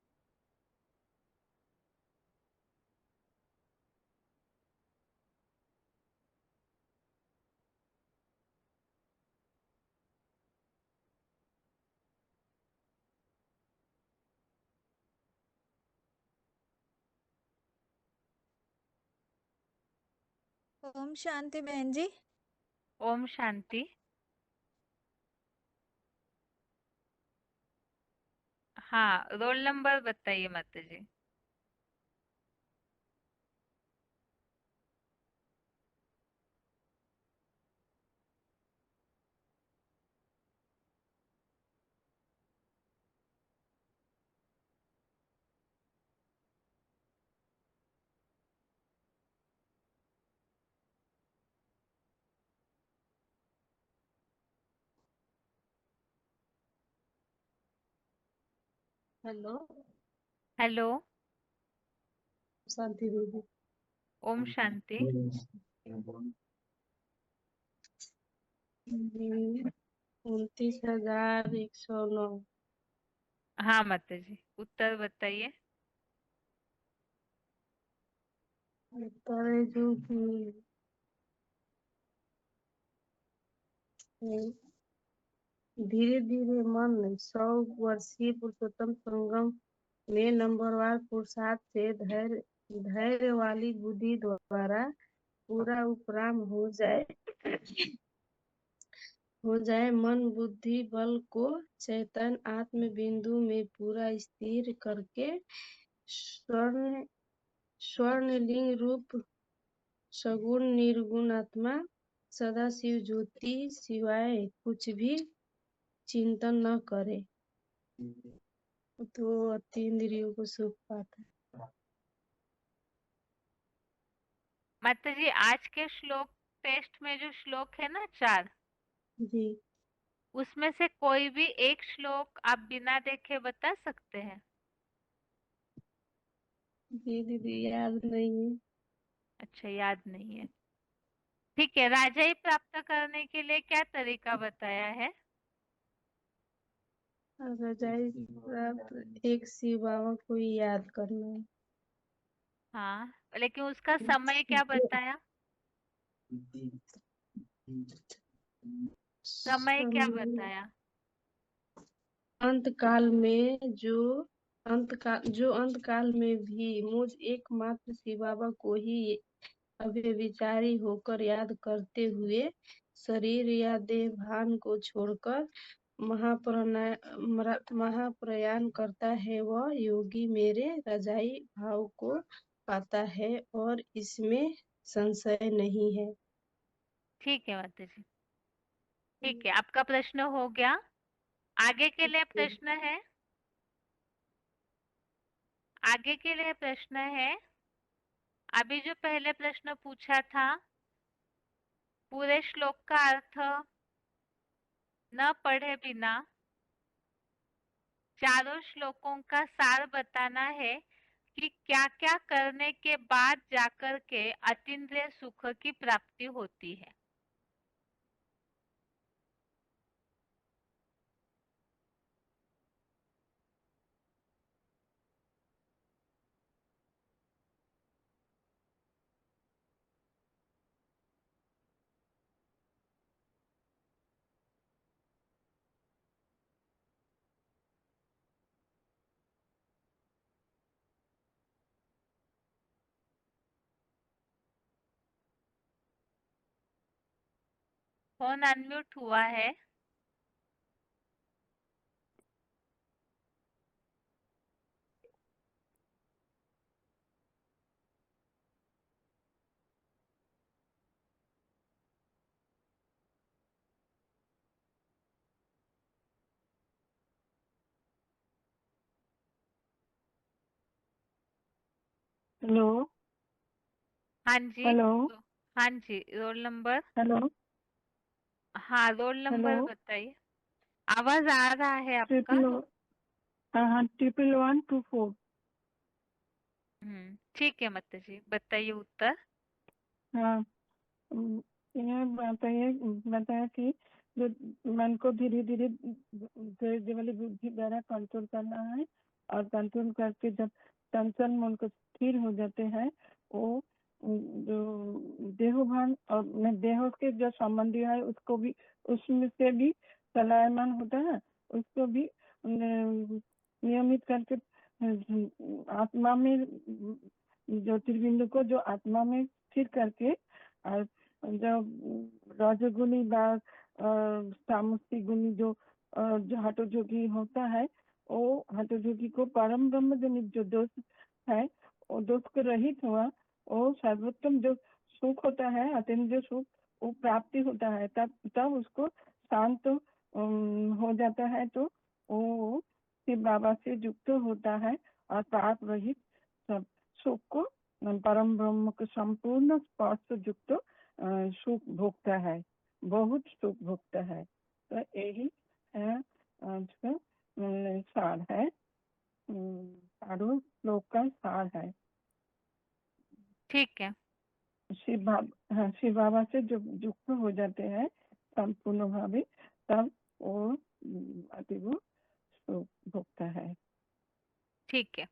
ओम शांति बहन जी। ओम शांति। हाँ, रोल नंबर बताइए माता जी। हेलो। हेलो। शांति दीदी। ओम शांति। 29,109। हाँ माता जी, उत्तर बताइए। उत्तर है जो कि धीरे धीरे मन 100 वर्षीय पुरुषोत्तम संगम में नंबरवार पुरुषार्थ से धैर्य वाली बुद्धि द्वारा पूरा उपराम हो जाए मन बुद्धि बल को चैतन्य आत्म बिंदु में पूरा स्थिर करके स्वर्णलिंग रूप सगुण निर्गुण आत्मा सदा शिव ज्योति सिवाय कुछ भी चिंतन न करे तो अतीन्द्रियों को सुख पाता है। माता जी, आज के श्लोक टेस्ट में जो श्लोक है ना 4, जी उसमें से कोई भी एक श्लोक आप बिना देखे बता सकते हैं? जी दीदी याद नहीं है। अच्छा, याद नहीं है। ठीक है, राजाई प्राप्त करने के लिए क्या तरीका बताया है? रजाई प्राप्त एक शिव बाबा को ही याद करना है। हाँ, लेकिन उसका समय क्या बताया? समय क्या समय बताया? अंतकाल में जो अंतकाल में भी मुझ एकमात्र शिव बाबा को ही अव्यभिचारी होकर याद करते हुए शरीर या देह भान को छोड़कर महाप्रयाण करता है, वह योगी मेरे रजाई भाव को पाता है और इसमें संशय नहीं है। ठीक है माता जी, ठीक है, आपका प्रश्न हो गया। आगे के लिए प्रश्न है, आगे के लिए प्रश्न है। अभी जो पहले प्रश्न पूछा था, पूरे श्लोक का अर्थ न पढ़े बिना चारों श्लोकों का सार बताना है कि क्या क्या करने के बाद जाकर के अतीन्द्रिय सुख की प्राप्ति होती है। फोन अनम्यूट हुआ है। हेलो हाँ जी, हेलो हाँ जी, रोल नंबर। हेलो हाँ, रोल हेलो नंबर बताइए। आवाज आ रहा है आपका। 11124। ठीक है माता जी, बताइए उत्तर। हाँ ये बताया कि जो मन को धीरे धीरे धैर्य वाली बुद्धि द्वारा कंट्रोल करना है, और कंट्रोल करके जब टेंशन मन को स्थिर हो जाते हैं, वो जो देहोभान और देह के जो संबंधी है उसको भी, उसमें से भी चलायमान होता है, उसको भी नियमित करके आत्मा में ज्योतिर्बिंदु को जो आत्मा में स्थिर करके, और जब रजोगुणी व तामसिक गुणी जो हठयोगी होता है, वो हठयोगी को परम ब्रह्म जनित जो दोष है, वो दोष को रहित हुआ, वो सर्वोत्तम जो सुख होता है, अतीन्द्रिय सुख, वो प्राप्ति होता है। तब उसको शांत हो जाता है, तो वो शिव बाबा से युक्त होता है और पाप रहित सब सुख को, परम ब्रह्म को संपूर्ण स्पर्श युक्त सुख भोगता है, बहुत सुख भोगता है। तो यही है आज का सार है, चारों श्लोक का सार है। ठीक है, शिव बाबा से जब युक्त हो जाते हैं संपूर्ण भावी, तब वो अतीव सुख भोगता है। ठीक है,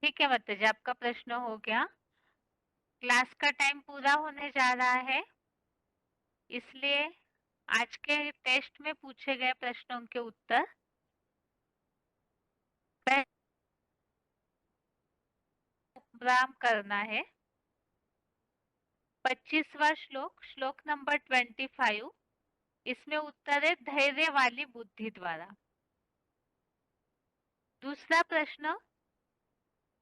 ठीक है माता जी, आपका प्रश्न हो गया। क्लास का टाइम पूरा होने जा रहा है, इसलिए आज के टेस्ट में पूछे गए प्रश्नों के उत्तर उपराम करना है। 25वां श्लोक, श्लोक नंबर 25, इसमें उत्तर है धैर्य वाली बुद्धि द्वारा। दूसरा प्रश्न,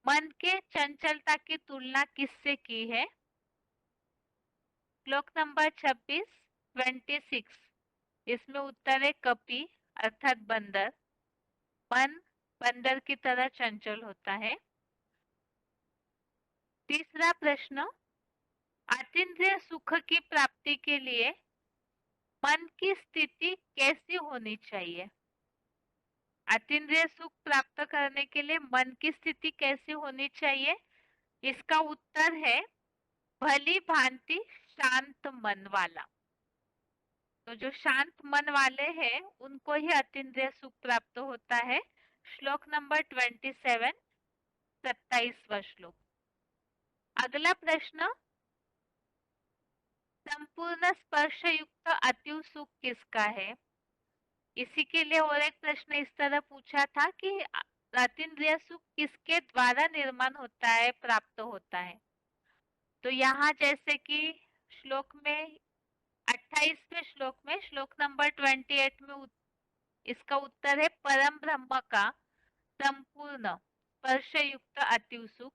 मन के चंचलता की तुलना किससे की है? श्लोक नंबर 26, इसमें उत्तर है कपि अर्थात बंदर। मन बंदर की तरह चंचल होता है। तीसरा प्रश्न, अतीन्द्रिय सुख की प्राप्ति के लिए मन की स्थिति कैसी होनी चाहिए? अतीन्द्रिय सुख प्राप्त करने के लिए मन की स्थिति कैसी होनी चाहिए? इसका उत्तर है भली भांति शांत मन वाला। तो जो शांत मन वाले हैं उनको ही अतीन्द्रिय सुख प्राप्त होता है। श्लोक नंबर 27, 27वां श्लोक। अगला प्रश्न, संपूर्ण स्पर्श युक्त अतीव सुख किसका है? इसी के लिए और एक प्रश्न इस तरह पूछा था कि अतीन्द्रिय सुख किसके द्वारा निर्माण होता है, प्राप्त होता है? तो यहाँ जैसे कि श्लोक में 28वें श्लोक में श्लोक नंबर 28 में इसका उत्तर है परम ब्रह्म का संपूर्ण स्पर्श युक्त अतीव सुख।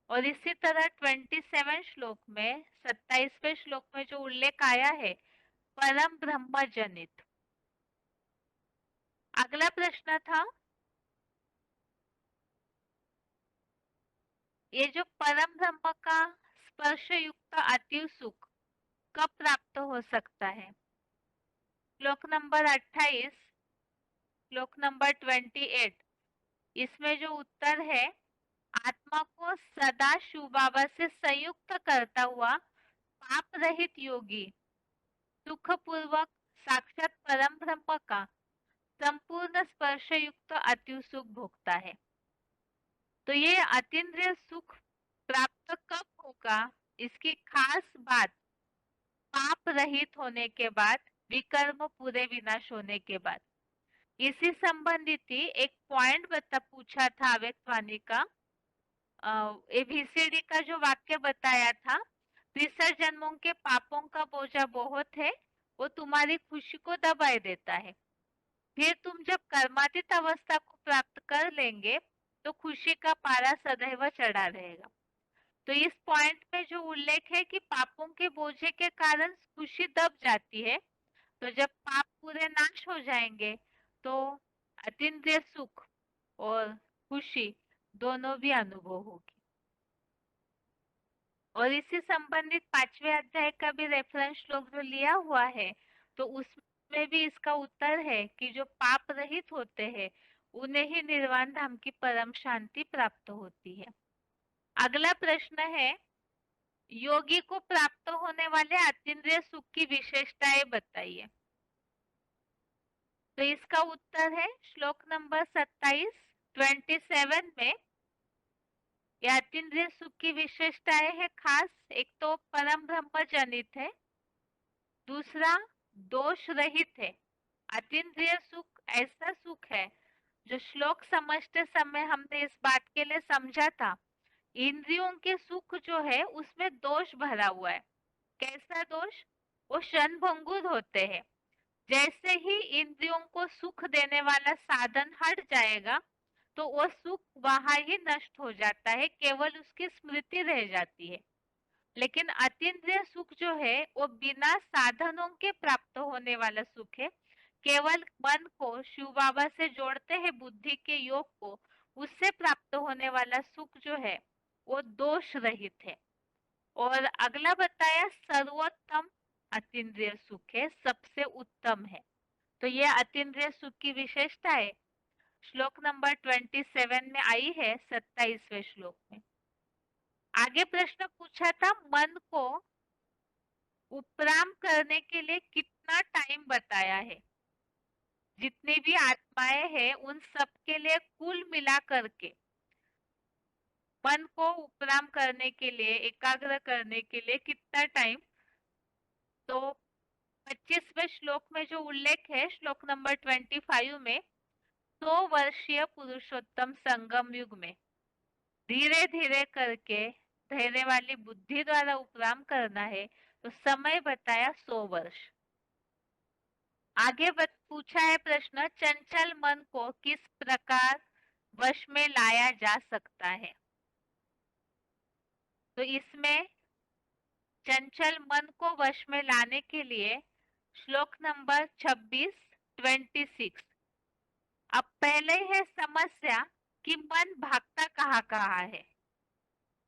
और इसी तरह 27 श्लोक में 27वें श्लोक में जो उल्लेख आया है परम ब्रह्म जनित। अगला प्रश्न था ये जो परम ब्रह्म का स्पर्श युक्त अतीव सुख कब प्राप्त हो सकता है? श्लोक नंबर 28 श्लोक नंबर 28 इसमें जो उत्तर है आत्मा को सदा शिव बाबा से संयुक्त करता हुआ पाप रहित योगी सुख पूर्वक साक्षात परम ब्रह्म का संपूर्ण स्पर्श युक्त अतीव सुख भोगता है। तो ये अतीन्द्रिय सुख प्राप्त कब होगा? इसकी खास बात पाप रहित होने के बाद, विकर्म पूरे विनाश होने के बाद। इसी संबंधित ही एक पॉइंट पूछा था अव्यक्तवाणी का, एबीसीडी का जो वाक्य बताया था, 63 जन्मों के पापों का बोझा बहुत है, वो तुम्हारी खुशी को दबाए देता है। फिर तुम जब कर्मातीत अवस्था को प्राप्त कर लेंगे तो खुशी का पारा सदैव चढ़ा रहेगा। तो इस पॉइंट में जो उल्लेख है कि पापों के बोझे के कारण खुशी दब जाती है, तो जब पाप पूरे नाश हो जाएंगे तो अतीन्द्रिय सुख और खुशी दोनों भी अनुभव होगी। और इसी संबंधित 5वें अध्याय का भी रेफरेंस श्लोक जो लिया हुआ है, तो उसमें भी इसका उत्तर है कि जो पाप रहित होते हैं उन्हें ही निर्वाण धाम की परम शांति प्राप्त होती है। अगला प्रश्न है योगी को प्राप्त होने वाले अतीन्द्रिय सुख की विशेषताएं बताइए। तो इसका उत्तर है श्लोक नंबर 27 में यह अतीन्द्रिय सुख की विशेषताएं है खास। एक तो परम ब्रह्म जनित है, दूसरा दोष रहित है। अतीन्द्रिय सुख ऐसा सुख है जो श्लोक समझते समय हमने इस बात के लिए समझा था, इंद्रियों के सुख जो है उसमें दोष भरा हुआ है। कैसा दोष? वो क्षणभंगुर होते हैं। जैसे ही इंद्रियों को सुख देने वाला साधन हट जाएगा तो वो सुख वहां ही नष्ट हो जाता है, केवल उसकी स्मृति रह जाती है। लेकिन अतीन्द्रिय सुख जो है वो बिना साधनों के प्राप्त होने वाला सुख है। केवल मन को शिव बाबा से जोड़ते हैं, बुद्धि के योग को, उससे प्राप्त होने वाला सुख जो है वो दोष रहित है। और अगला बताया सर्वोत्तम अतीन्द्रिय सुख है, सबसे उत्तम है। तो ये अतीन्द्रिय सुख की विशेषता है, श्लोक नंबर 27 में आई है 27वें श्लोक में। आगे प्रश्न पूछा था मन को उपराम करने के लिए कितना टाइम बताया है? जितनी भी आत्माएं हैं उन सब के लिए कुल मिला करके मन को उपराम करने के लिए, एकाग्र करने के लिए कितना टाइम? तो 25वें श्लोक में जो उल्लेख है श्लोक नंबर 25 में 100 वर्षीय पुरुषोत्तम संगम युग में धीरे धीरे करके धैर्य वाली बुद्धि द्वारा उपराम करना है, तो समय बताया 100 वर्ष। आगे पूछा है प्रश्न चंचल मन को किस प्रकार वश में लाया जा सकता है? तो इसमें चंचल मन को वश में लाने के लिए श्लोक नंबर 26 अब पहले है समस्या कि मन भागता कहाँ है।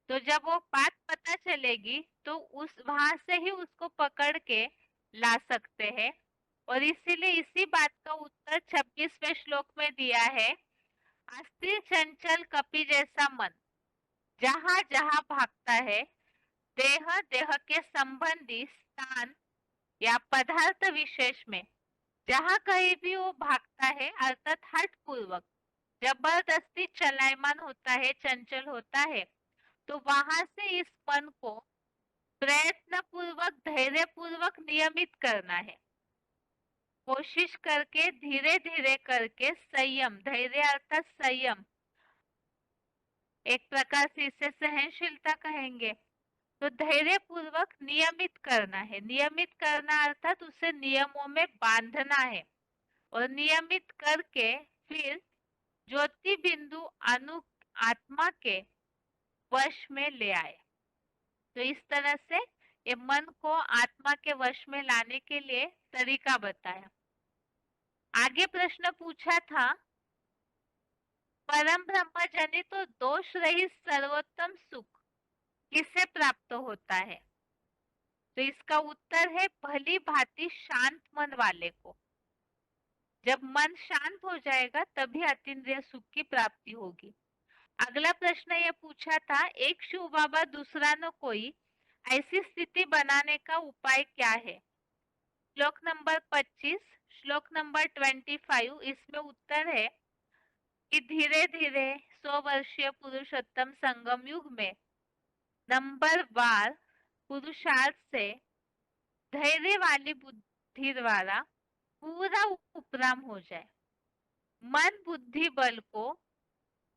तो जब वो बात पता चलेगी तो उस वहां से ही उसको पकड़ के ला सकते हैं। और इसीलिए इसी बात का उत्तर 26वें श्लोक में दिया है, अस्थिर चंचल कपि जैसा मन जहां जहां भागता है, देह देह के संबंधी स्थान या पदार्थ विशेष में जहां कहीं भी वो भागता है, अर्थात हठ पूर्वक जबरदस्ती चलायमान होता है, चंचल होता है, तो वहां से इस मन को प्रयत्न पूर्वक, धैर्य पूर्वक नियमित करना है। कोशिश करके धीरे धीरे करके संयम, धैर्य अर्थात संयम, एक प्रकार से इसे सहनशीलता कहेंगे। तो धैर्य पूर्वक नियमित करना है। नियमित करना अर्थात उसे नियमों में बांधना है और नियमित करके फिर ज्योति बिंदु अनु आत्मा के वश में ले आए। तो इस तरह से ये मन को आत्मा के वश में लाने के लिए तरीका बताया। आगे प्रश्न पूछा था, परम ब्रह्म जनित तो दोष रहित सर्वोत्तम सुख किसे प्राप्त होता है? तो इसका उत्तर है भली भांति शांत मन वाले को। जब मन शांत हो जाएगा तभी अतीन्द्रिय सुख की प्राप्ति होगी। अगला प्रश्न यह पूछा था, एक शिव बाबा दूसरा न कोई, ऐसी स्थिति बनाने का उपाय क्या है? श्लोक नंबर 25, श्लोक नंबर 25, इसमें उत्तर है कि धीरे धीरे 100 वर्षीय पुरुषोत्तम संगम युग में नंबर वार पुरुषार्थ से धैर्य वाली बुद्धि द्वारा पूरा उपराम हो जाए। मन बुद्धि बल को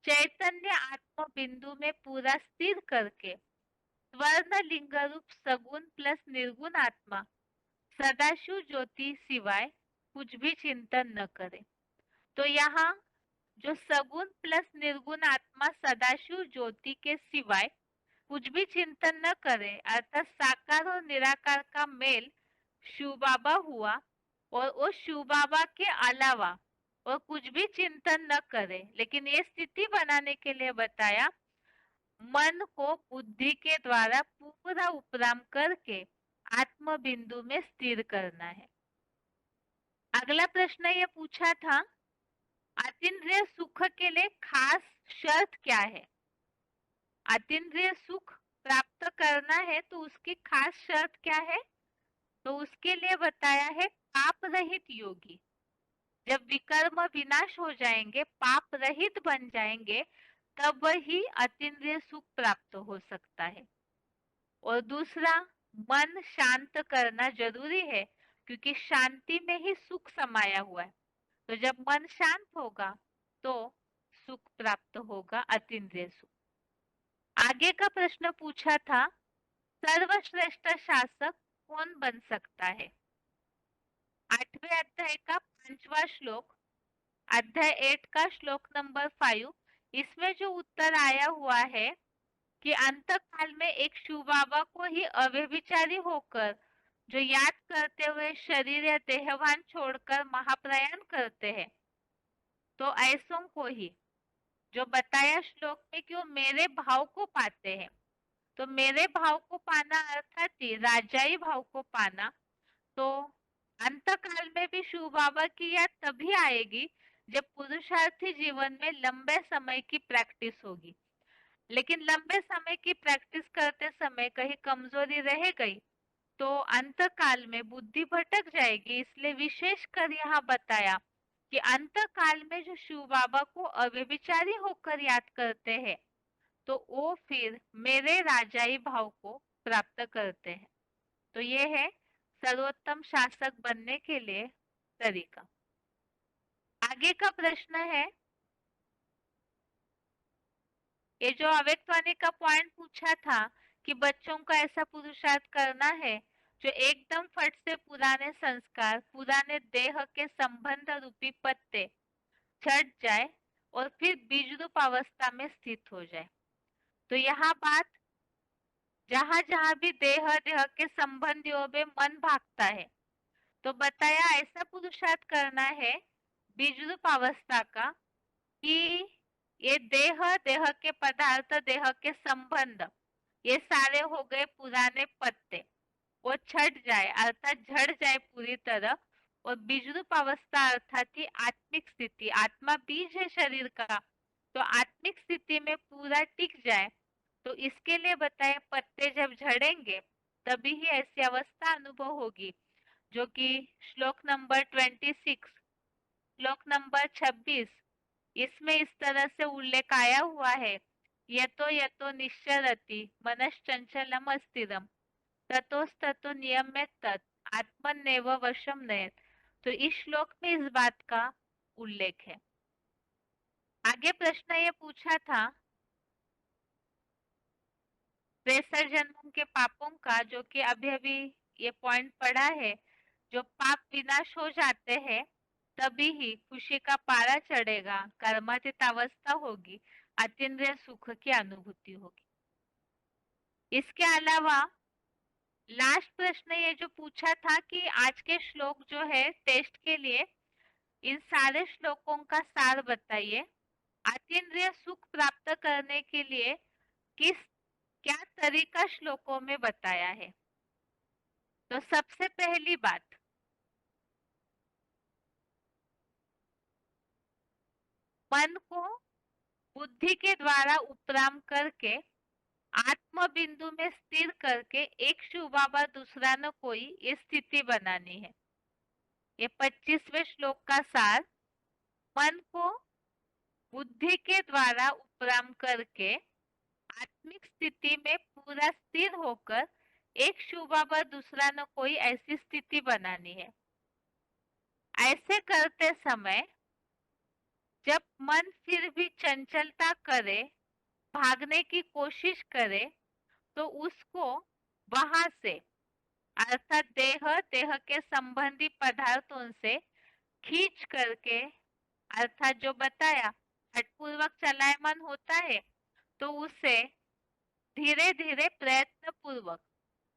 चैतन्य आत्म बिंदु में पूरा स्थिर करके स्वर्ण लिंग रूप सगुण प्लस निर्गुण आत्मा सदाशिव ज्योति सिवाय कुछ भी चिंतन न करे। तो यहाँ जो सगुण प्लस निर्गुण आत्मा सदाशिव ज्योति के सिवाय कुछ भी चिंतन न करे, अर्थात साकार और निराकार का मेल शिव बाबा हुआ और वो शिव बाबा के अलावा और कुछ भी चिंतन न करे। लेकिन ये स्थिति बनाने के लिए बताया, मन को बुद्धि के द्वारा पूरा उपराम करके आत्म बिंदु में स्थिर करना है। अगला प्रश्न ये पूछा था, अतीन्द्रिय सुख के लिए खास शर्त क्या है? अतीन्द्रिय सुख प्राप्त करना है तो उसकी खास शर्त क्या है? तो उसके लिए बताया है पाप रहित योगी। जब विकर्म विनाश हो जाएंगे, पाप रहित बन जाएंगे, तब ही अतीन्द्रिय सुख प्राप्त हो सकता है। और दूसरा, मन शांत करना जरूरी है क्योंकि शांति में ही सुख समाया हुआ है। तो जब मन शांत होगा तो सुख प्राप्त होगा, अतीन्द्रिय सुख। आगे का प्रश्न पूछा था, सर्वश्रेष्ठ शासक कौन बन सकता है? 8वें अध्याय का 5वां श्लोक, अध्याय 8 का श्लोक नंबर 5, इसमें जो उत्तर आया हुआ है कि अंतकाल में एक शिव बाबा को ही अव्यभिचारी होकर जो याद करते हुए शरीर या देहवान छोड़कर महाप्रयाण करते हैं, तो ऐसों को ही जो बताया श्लोक में कि वो मेरे भाव को पाते हैं। तो मेरे भाव को पाना अर्थात ही राजाई भाव को पाना। तो अंतकाल में भी शिव बाबा की याद तभी आएगी जब पुरुषार्थी जीवन में लंबे समय की प्रैक्टिस होगी। लेकिन लंबे समय की प्रैक्टिस करते समय कहीं कमजोरी रह गई तो अंतकाल में बुद्धि भटक जाएगी। इसलिए विशेषकर यहाँ बताया कि अंतकाल में जो शिव बाबा को अव्यभिचारी होकर याद करते हैं तो वो फिर मेरे राजाई भाव को प्राप्त करते हैं। तो ये है सर्वोत्तम शासक बनने के लिए तरीका। आगे का प्रश्न है, ये जो अव्यक्तवाणी का पॉइंट पूछा था कि बच्चों का ऐसा पुरुषार्थ करना है जो एकदम फट से पुराने संस्कार, पुराने देह के संबंध रूपी पत्ते छट जाए और फिर बीज रूप अवस्था में स्थित हो जाए। तो यहाँ बात जहां जहां भी देह के संबंधियों में मन भागता है तो बताया ऐसा पुरुषार्थ करना है बीज रूप अवस्था का कि ये देह के पदार्थ, देह के संबंध, ये सारे हो गए पुराने पत्ते, वो छट जाए अर्थात झड़ जाए पूरी तरह और बीज रूप अवस्था अर्थात ही आत्मिक स्थिति, आत्मा बीज है शरीर का, तो आत्मिक स्थिति में पूरा टिक जाए। तो इसके लिए बताया पत्ते जब झड़ेंगे तभी ही ऐसी अवस्था अनुभव होगी, जो कि श्लोक नंबर 26, श्लोक नंबर 26, इसमें इस तरह से उल्लेख आया हुआ है, यतो निश्चरति मनश्चंचलम अस्थिरम ततोस्ततो नियम्य तत् आत्मन्नेव वशम नयत। तो इस श्लोक में इस बात का उल्लेख है। आगे प्रश्न ये पूछा था 63 जन्मों के पापों का, जो कि अभी अभी ये पॉइंट पढ़ा है, जो पाप विनाश हो जाते हैं तभी ही खुशी का पारा चढ़ेगा, कर्मातीत अवस्था होगी, अतीन्द्रिय सुख की अनुभूति होगी। इसके अलावा लास्ट प्रश्न ये जो पूछा था कि आज के श्लोक जो है टेस्ट के लिए, इन सारे श्लोकों का सार बताइए। अतीन्द्रिय सुख प्राप्त करने के लिए क्या तरीका श्लोकों में बताया है। तो सबसे पहली बात, मन को बुद्धि के द्वारा उपराम करके आत्म बिंदु में स्थिर करके एक शुभावा दूसरा न कोई, ये स्थिति बनानी है। ये 25वें श्लोक का सार, मन को बुद्धि के द्वारा उपराम करके आत्मिक स्थिति में पूरा स्थिर होकर एक शुभावा दूसरा न कोई, ऐसी स्थिति बनानी है। ऐसे करते समय जब मन फिर भी चंचलता करे, भागने की कोशिश करे, तो उसको वहां से अर्थात देह के संबंधी पदार्थों से खींच करके, अर्थात जो बताया हठपूर्वक चलायमान होता है, तो उसे धीरे धीरे प्रयत्न पूर्वक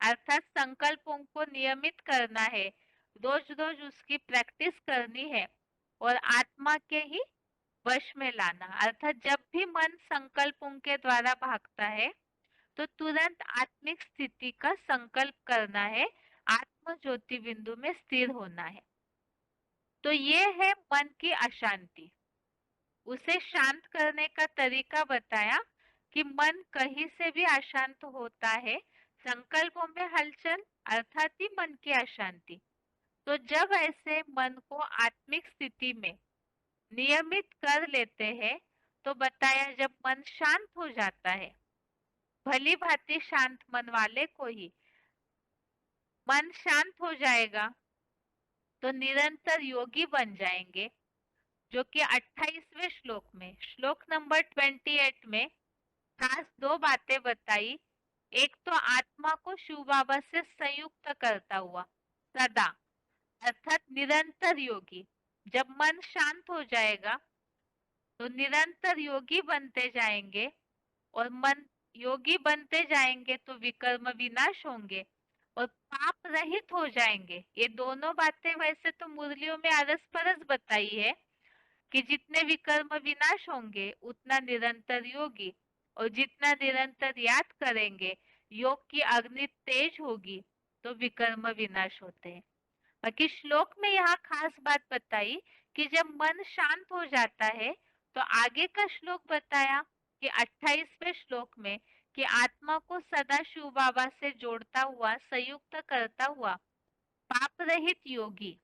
अर्थात संकल्पों को नियमित करना है, रोज रोज उसकी प्रैक्टिस करनी है और आत्मा के ही वश में लाना। अर्थात जब भी मन संकल्पों के द्वारा भागता है तो तुरंत आत्मिक स्थिति का संकल्प करना है, आत्म ज्योति बिंदु में स्थिर होना है। तो ये है मन की अशांति। उसे शांत करने का तरीका बताया कि मन कहीं से भी अशांत होता है, संकल्पों में हलचल अर्थात ही मन की अशांति। तो जब ऐसे मन को आत्मिक स्थिति में नियमित कर लेते हैं, तो बताया जब मन शांत हो जाता है, भली भांति शांत मन वाले को ही मन शांत हो जाएगा तो निरंतर योगी बन जाएंगे, जो कि 28वें श्लोक में, श्लोक नंबर 28 में खास दो बातें बताई। एक तो आत्मा को शुभावा से संयुक्त करता हुआ सदा अर्थात निरंतर योगी। जब मन शांत हो जाएगा तो निरंतर योगी बनते जाएंगे, और मन योगी बनते जाएंगे तो विकर्म विनाश होंगे और पाप रहित हो जाएंगे। ये दोनों बातें वैसे तो मुरलियों में अरस परस बताई है कि जितने विकर्म विनाश होंगे उतना निरंतर योगी, और जितना निरंतर याद करेंगे, योग की अग्नि तेज होगी तो विकर्म विनाश होते हैं। बाकी श्लोक में यहाँ खास बात बताई कि जब मन शांत हो जाता है, तो आगे का श्लोक बताया कि 28वें श्लोक में कि आत्मा को सदा शिव बाबा से जोड़ता हुआ, संयुक्त करता हुआ पाप रहित योगी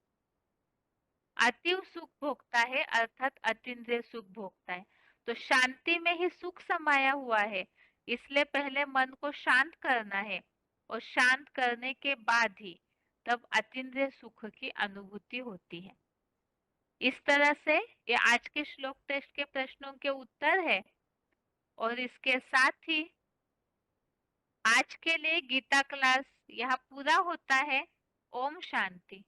अतीव सुख भोगता है, अर्थात अतीन्द्रिय सुख भोगता है। तो शांति में ही सुख समाया हुआ है, इसलिए पहले मन को शांत करना है, और शांत करने के बाद ही तब अतीन्द्रिय सुख की अनुभूति होती है। इस तरह से ये आज के श्लोक टेस्ट के प्रश्नों के उत्तर है, और इसके साथ ही आज के लिए गीता क्लास यहाँ पूरा होता है। ओम शांति।